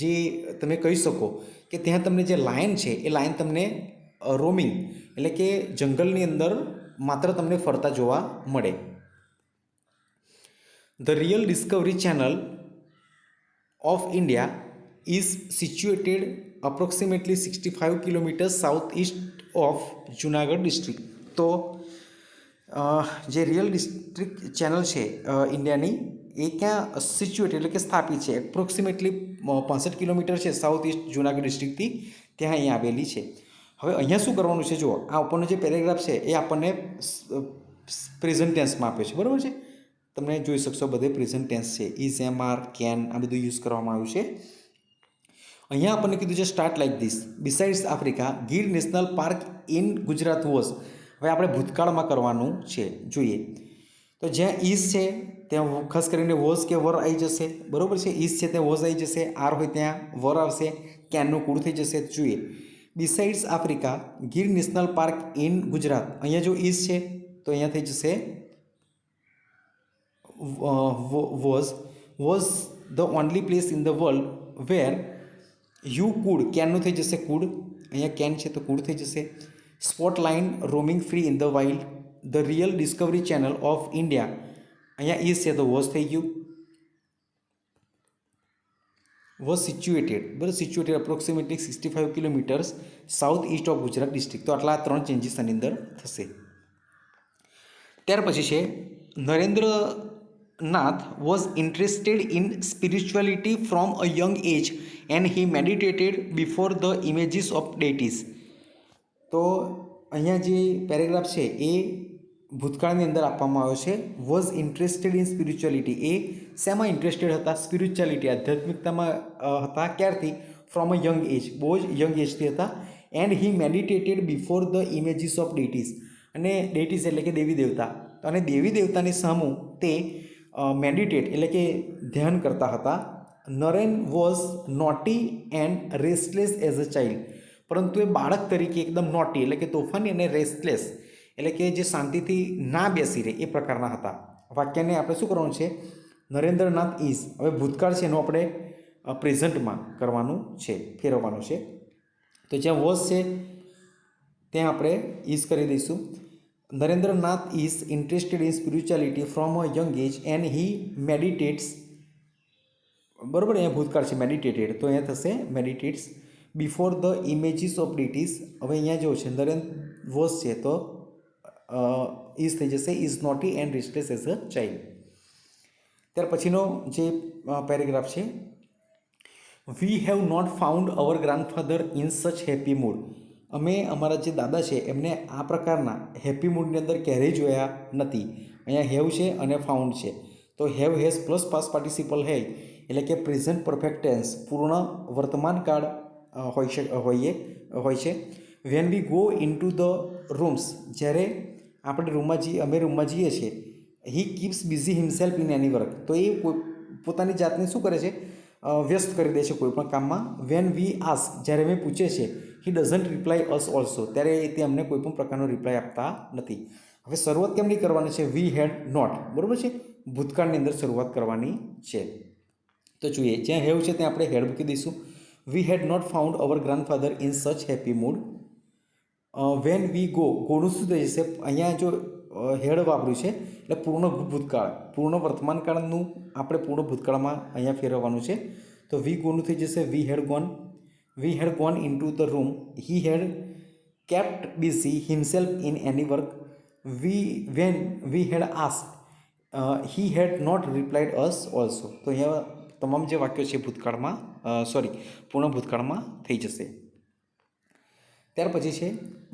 જે તમે કહી શકો કે ત્યાં તમને જે લાયન છે એ લાયન તમને રોમિંગ એટલે કે જંગલની અંદર માત્ર તમને ફરતા જોવા મળે. The real Discovery channel of India is situated approximately 65 kilometre south east of Junagadh district. તો જે રિયલ ડિસ્ટ્રિક્ટ ચેનલ છે ઇન્ડિયાની એ ક્યાં સિચ્યુએટ એટલે કે સ્થાપિત છે, એપ્રોક્સિમેટલી 65 કિલોમીટર છે સાઉથ ઇસ્ટ જુનાગઢ ડિસ્ટ્રિક્ટથી, ત્યાં અહીંયા આવેલી છે. હવે અહીંયા શું કરવાનું છે, જુઓ આ ઉપરનો જે પેરેગ્રાફ છે એ આપણને પ્રેઝન્ટ ટેન્સમાં આપ્યો છે, બરાબર છે. તમે જોઈ શકશો બધે પ્રેઝન્ટ ટેન્સ છે, ઇઝ, એમ, આર, કેન આ બધું યુઝ કરવામાં આવ્યું છે. અહીંયા આપણને કીધું છે start like this, besides Africa Gir National Park in Gujarat was. હવે આપણે ભૂતકાળમાં કરવાનું છે. જોઈએ તો જ્યાં ઇઝ છે ત્યાં ખાસ કરીને વોઝ કે વર આવી જશે, બરાબર છે. ઇઝ છે ત્યાં વોઝ આવી જશે, આર હોય ત્યાં વર આવશે, કેનનું કુળ થઈ જશે. જોઈએ besides Africa Gir National Park in Gujarat, અહીંયા જો ઇઝ છે તો અહીંયા થઈ જશે was the only place in the world where you could, કેનનું થઈ જશે કુડ, અહીંયા કેન છે તો કુડ થઈ જશે. Spot line roaming free in the wild, the real Discovery channel of India, અહીંયા ઇઝ છે તો વોઝ થઈ ગયું. વોઝ સિચ્યુએટેડ, બરાબર, situated approximately 65 kilometres south east of Gujarat district. તો આટલા 3 ચેન્જીસ આની અંદર થશે. ત્યાર પછી છે Narendranath was interested in spirituality from a young age and he meditated before the images of deities. તો અહીંયા જે પેરેગ્રાફ છે એ ભૂતકાળની અંદર આપવામાં આવ્યો છે. વોઝ ઇન્ટરેસ્ટેડ ઇન સ્પિરિચ્યુઆલિટી, એ શેમાં ઇન્ટરેસ્ટેડ હતા? સ્પિરિચ્યુઆલિટી, આધ્યાત્મિકતામાં હતા. ક્યારથી? ફ્રોમ અ યંગ એજ, બહુ જ યંગ એજથી હતા. And he meditated before the images of deities, અને ડેટીઝ એટલે કે દેવી દેવતા, અને દેવી દેવતાની સામું તે મેડિટેટ એટલે કે ધ્યાન કરતા હતા. Naren was naughty and restless as a child, પરંતુ એ બાળક તરીકે એકદમ નોટી એટલે કે તોફાની અને રેસ્ટલેસ એટલે કે જે શાંતિથી ના બેસી રહે એ પ્રકારના હતા. વાક્યને આપણે શું કરવાનું છે? નરેન્દ્રનાથ ઇઝ, હવે ભૂતકાળ છે એનું આપણે પ્રેઝન્ટમાં કરવાનું છે, ફેરવવાનું છે. તો જ્યાં વોઝ છે ત્યાં આપણે ઇઝ કરી દઈશું. Narendranath is interested in spirituality from a young age and he meditates, બરાબર, અહીંયા ભૂતકાળ છે મેડિટેટેડ, તો અહીંયા થશે meditates before the images of deities. હવે અહીંયા જો છે નરેન્દ્ર વોઝ છે તો ઇઝ થઈ જશે, is naughty and restless as a child. ત્યાર પછીનો જે પેરેગ્રાફ છે, we have not found our grandfather in such happy mood. અમે અમારા જે દાદા છે એમને આ પ્રકારના હેપી મૂડની અંદર ક્યારેય જોયા નથી. અહીંયા હેવ છે અને ફાઉન્ડ છે, તો have has plus past participle હે એટલે કે પ્રેઝન્ટ પરફેક્ટ ટેન્સ, પૂર્ણ વર્તમાન કાળ હોય છે. When we go in to the rooms, જ્યારે આપણે રૂમમાં જઈએ છીએ. હી keeps busy himself in any work, તો એ પોતાની જાતને શું કરે છે? વ્યસ્ત કરી દે છે કોઈ પણ કામમાં. વેન વી આસ્ક, જ્યારે અમે પૂછે છે, હી ડઝન્ટ રિપ્લાય અસ ઓલ્સો, ત્યારે તે અમને કોઈ પણ પ્રકારનો રિપ્લાય આપતા નથી. હવે શરૂઆત કેમની કરવાની છે? વી હેડ નોટ, બરાબર છે, ભૂતકાળની અંદર શરૂઆત કરવાની છે. તો જોઈએ, જ્યાં હેવ છે ત્યાં આપણે હેડ મૂકી દઈશું. We had not found our grandfather in such happy mood. When we ગોનું શું થઈ જશે? અહીંયા જો હેડ વાપર્યું છે એટલે પૂર્ણ ભૂતકાળ, પૂર્ણ વર્તમાન કાળનું આપણે પૂર્ણ ભૂતકાળમાં અહીંયા ફેરવવાનું છે. તો વી ગોનું થઈ જશે we had gone into the room, he had kept busy himself in any work, when we had ask, he had not replied us also. તો અહીંયા તમામ જે વાક્યો છે ભૂતકાળમાં પૂર્ણ ભૂતકાળમાં થઈ જશે. ત્યાર પછી છે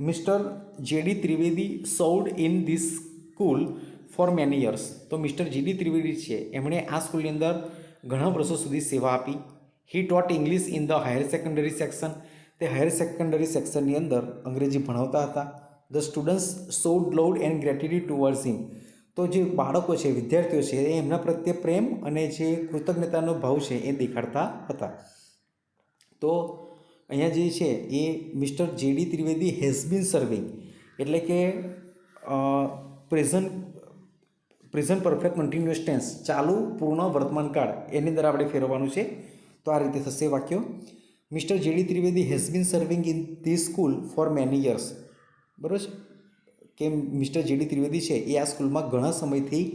mister JD Trivedi સર્વડ in this school four many years. તો મિસ્ટર જેડી ત્રિવેદી છે એમણે આ સ્કૂલની અંદર ઘણા વર્ષો સુધી સેવા આપી. He taught English in the higher secondary section, તે હાયર સેકન્ડરી સેક્શનની અંદર અંગ્રેજી ભણાવતા હતા. The students showed love and gratitude towards him. તો જે બાળકો છે, વિદ્યાર્થીઓ છે, એ એમના પ્રત્યે પ્રેમ અને જે કૃતજ્ઞતાનો ભાવ છે એ દેખાડતા હતા. તો અહીંયા જે છે એ mister JD Trivedi has been serving એટલે કે પ્રેઝન્ટ પરફેક્ટ કન્ટિન્યુઅસ ટેન્સ, ચાલુ પૂર્ણ વર્તમાન કાળ, એની અંદર આપણે ફેરવવાનું છે. તો આ રીતે થશે વાક્યો. Mister JD Trivedi has been serving in this school four many years, બરાબર છે, કે મિસ્ટર જેડી ત્રિવેદી છે એ આ સ્કૂલમાં ઘણા સમયથી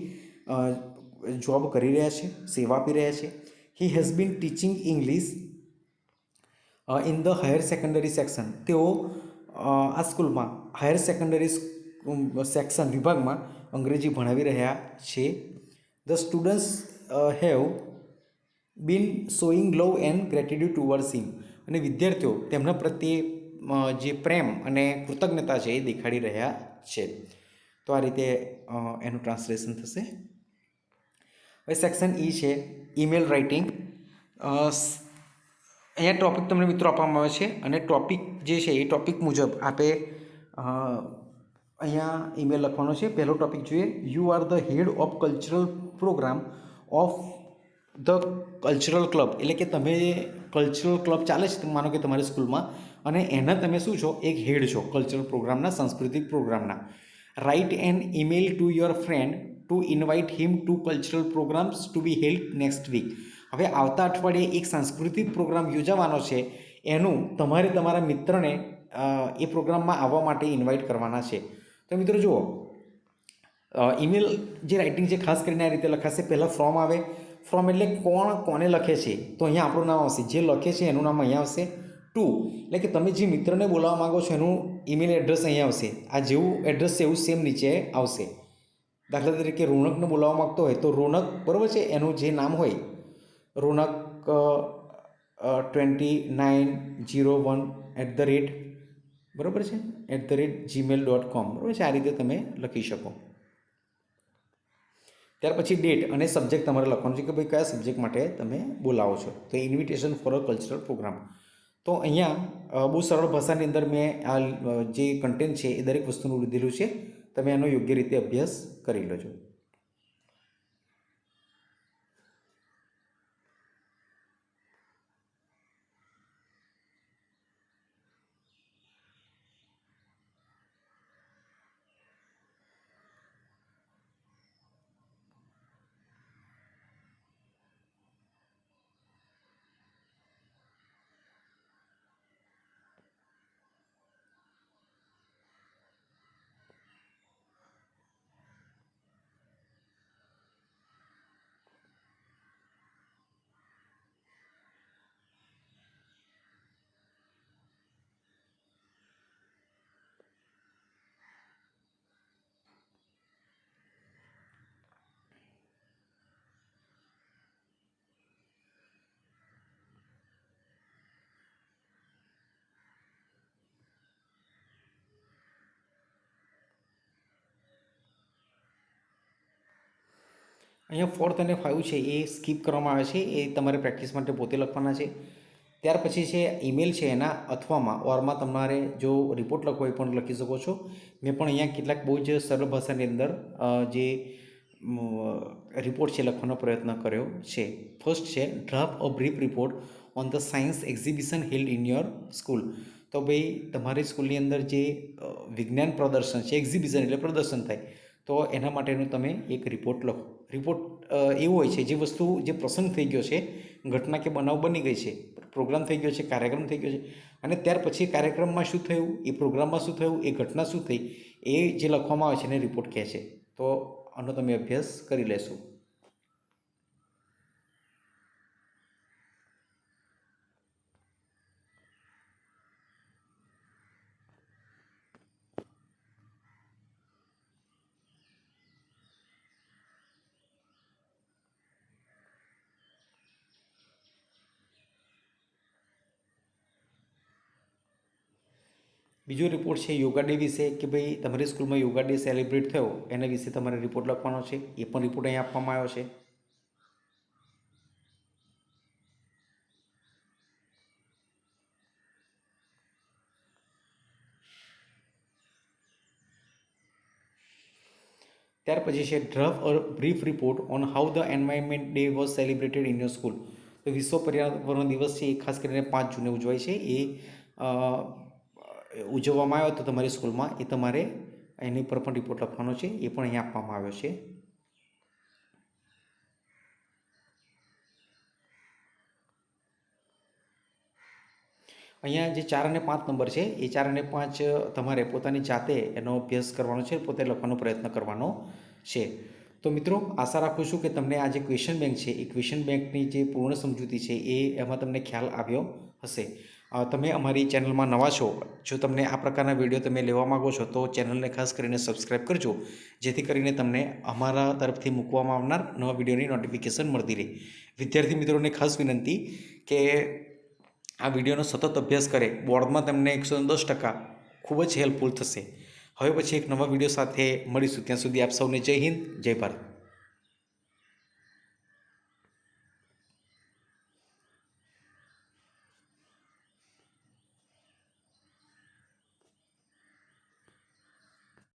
જોબ કરી રહ્યા છે, સેવા આપી રહ્યા છે. He has been teaching English in the higher secondary section, તેઓ આ સ્કૂલમાં હાયર સેકન્ડરી સેક્શન વિભાગમાં અંગ્રેજી ભણાવી રહ્યા છે. The students have been showing love and gratitude towards him, અને વિદ્યાર્થીઓ તેમના પ્રત્યે જે પ્રેમ અને કૃતજ્ઞતા છે એ દેખાડી રહ્યા છે. તો આ રીતે એનું ટ્રાન્સલેશન થશે. હવે સેક્શન ઈ છે ઈમેલ રાઇટિંગ. અહીંયા ટૉપિક તમને મિત્રો આપવામાં આવે છે અને ટૉપિક જે છે એ ટૉપિક મુજબ આપણે અહીંયા ઈમેલ લખવાનો છે. પહેલો ટૉપિક જોઈએ, you are the head of cultural programme of the cultural club, એટલે કે તમે કલ્ચરલ ક્લબ ચાલે છે માનો કે તમારી સ્કૂલમાં, અને એના તમે શું છો? એક હેડ છો કલ્ચરલ પ્રોગ્રામના, સાંસ્કૃતિક પ્રોગ્રામના. Write an email to your friend to invite him to cultural programmes to be held next week. હવે આવતા અઠવાડિયે એક સાંસ્કૃતિક પ્રોગ્રામ યોજાવાનો છે, એનું તમારે તમારા મિત્રને એ પ્રોગ્રામમાં આવવા માટે ઇન્વાઇટ કરવાના છે. તો મિત્રો જુઓ, ઈમેલ જે રાઇટિંગ છે ખાસ કરીને આ રીતે લખાશે. પહેલાં ફ્રોમ આવે, ફ્રોમ એટલે કોણ કોને લખે છે, તો અહીંયા આપણું નામ આવશે. જે લખે છે એનું નામ અહીંયા આવશે. ટુ એટલે કે તમે જે મિત્રને બોલાવવા માગો છો એનું ઈમેલ એડ્રેસ અહીંયા આવશે. આ જેવું એડ્રેસ છે એવું સેમ નીચે આવશે. દાખલા તરીકે રોનકને બોલાવવા માગતો હોય તો રોનક, બરાબર છે, એનું જે નામ હોય રોનક 2901 બરાબર છે @gmail.com, બરાબર છે. આ રીતે તમે લખી શકો. ત્યાર પછી ડેટ અને સબ્જેક્ટ તમારે લખવાનું છે કે ભાઈ કયા સબ્જેક્ટ માટે તમે બોલાવો છો. તો invitation for a cultural programme. તો અહીંયા બહુ સરળ ભાષાની અંદર મેં આ જે કન્ટેન્ટ છે એ દરેક વસ્તુનું લીધેલું છે. તમે એનો યોગ્ય રીતે અભ્યાસ કરી લેજો. અહીંયા 4th અને 5 છે એ સ્કીપ કરવામાં આવે છે. એ તમારે પ્રેક્ટિસ માટે પોતે લખવાના છે. ત્યાર પછી છે ઈમેલ છે એના અથવામાં ઓરમાં તમારે જો રિપોર્ટ લખવો હોય પણ લખી શકો છો. મેં પણ અહીંયા કેટલાક બહુ જ સરળ ભાષાની અંદર જે રિપોર્ટ છે લખવાનો પ્રયત્ન કર્યો છે. ફર્સ્ટ છે draft a brief report on the science exhibition held in your school. તો ભાઈ તમારી સ્કૂલની અંદર જે વિજ્ઞાન પ્રદર્શન છે, એક્ઝિબિશન એટલે પ્રદર્શન થાય, તો એના માટેનું તમે એક રિપોર્ટ લખો. રિપોર્ટ એવું હોય છે જે વસ્તુ જે પ્રસંગ થઈ ગયો છે, ઘટના કે બનાવ બની ગઈ છે, પ્રોગ્રામ થઈ ગયો છે, કાર્યક્રમ થઈ ગયો છે, અને ત્યાર પછી કાર્યક્રમમાં શું થયું, એ પ્રોગ્રામમાં શું થયું, એ ઘટના શું થઈ, એ જે લખવામાં આવે છે એને રિપોર્ટ કહે છે. તો આનો તમે અભ્યાસ કરી લેશો. બીજો રિપોર્ટ છે યોગા ડે વિશે, કે ભાઈ તમારી સ્કૂલમાં યોગા ડે સેલિબ્રેટ થયો એના વિશે તમારે રિપોર્ટ લખવાનો છે. એ પણ રિપોર્ટ અહીં આપવામાં આવ્યો છે. ત્યાર પછી છે draft or brief report on how the environment day was celebrated in your school. તો વિશ્વ પર્યાવરણ દિવસ છે એ ખાસ કરીને 5 જૂને ઉજવાય છે. એ ઉજવવામાં આવ્યો તો તમારી સ્કૂલમાં, એ તમારે એની પર પણ રિપોર્ટ લખવાનો છે. એ પણ અહીંયા આપવામાં આવ્યો છે. અહીંયા જે 4 અને 5 નંબર છે એ 4 અને 5 તમારે પોતાની જાતે એનો અભ્યાસ કરવાનો છે, પોતે લખવાનો પ્રયત્ન કરવાનો છે. તો મિત્રો, આશા રાખું છું કે તમને આ જે ક્વેશ્ચન બેંક છે એ ક્વેશ્ચન બેંકની જે પૂર્ણ સમજૂતી છે એમાં તમને ખ્યાલ આવ્યો હશે. તમે અમારી ચેનલમાં નવા છો, જો તમને આ પ્રકારના વિડીયો તમે લેવા માગો છો તો ચેનલને ખાસ કરીને સબસ્ક્રાઈબ કરજો, જેથી કરીને તમને અમારા તરફથી મૂકવામાં આવનાર નવા વિડીયોની નોટિફિકેશન મળતી રહે. વિદ્યાર્થી મિત્રોને ખાસ વિનંતી કે આ વિડીયોનો સતત અભ્યાસ કરે, બોર્ડમાં તમને 110% ખૂબ જ હેલ્પફુલ થશે. હવે પછી એક નવા વિડીયો સાથે મળીશું. ત્યાં સુધી આપ સૌને જય હિન્દ, જય ભારત.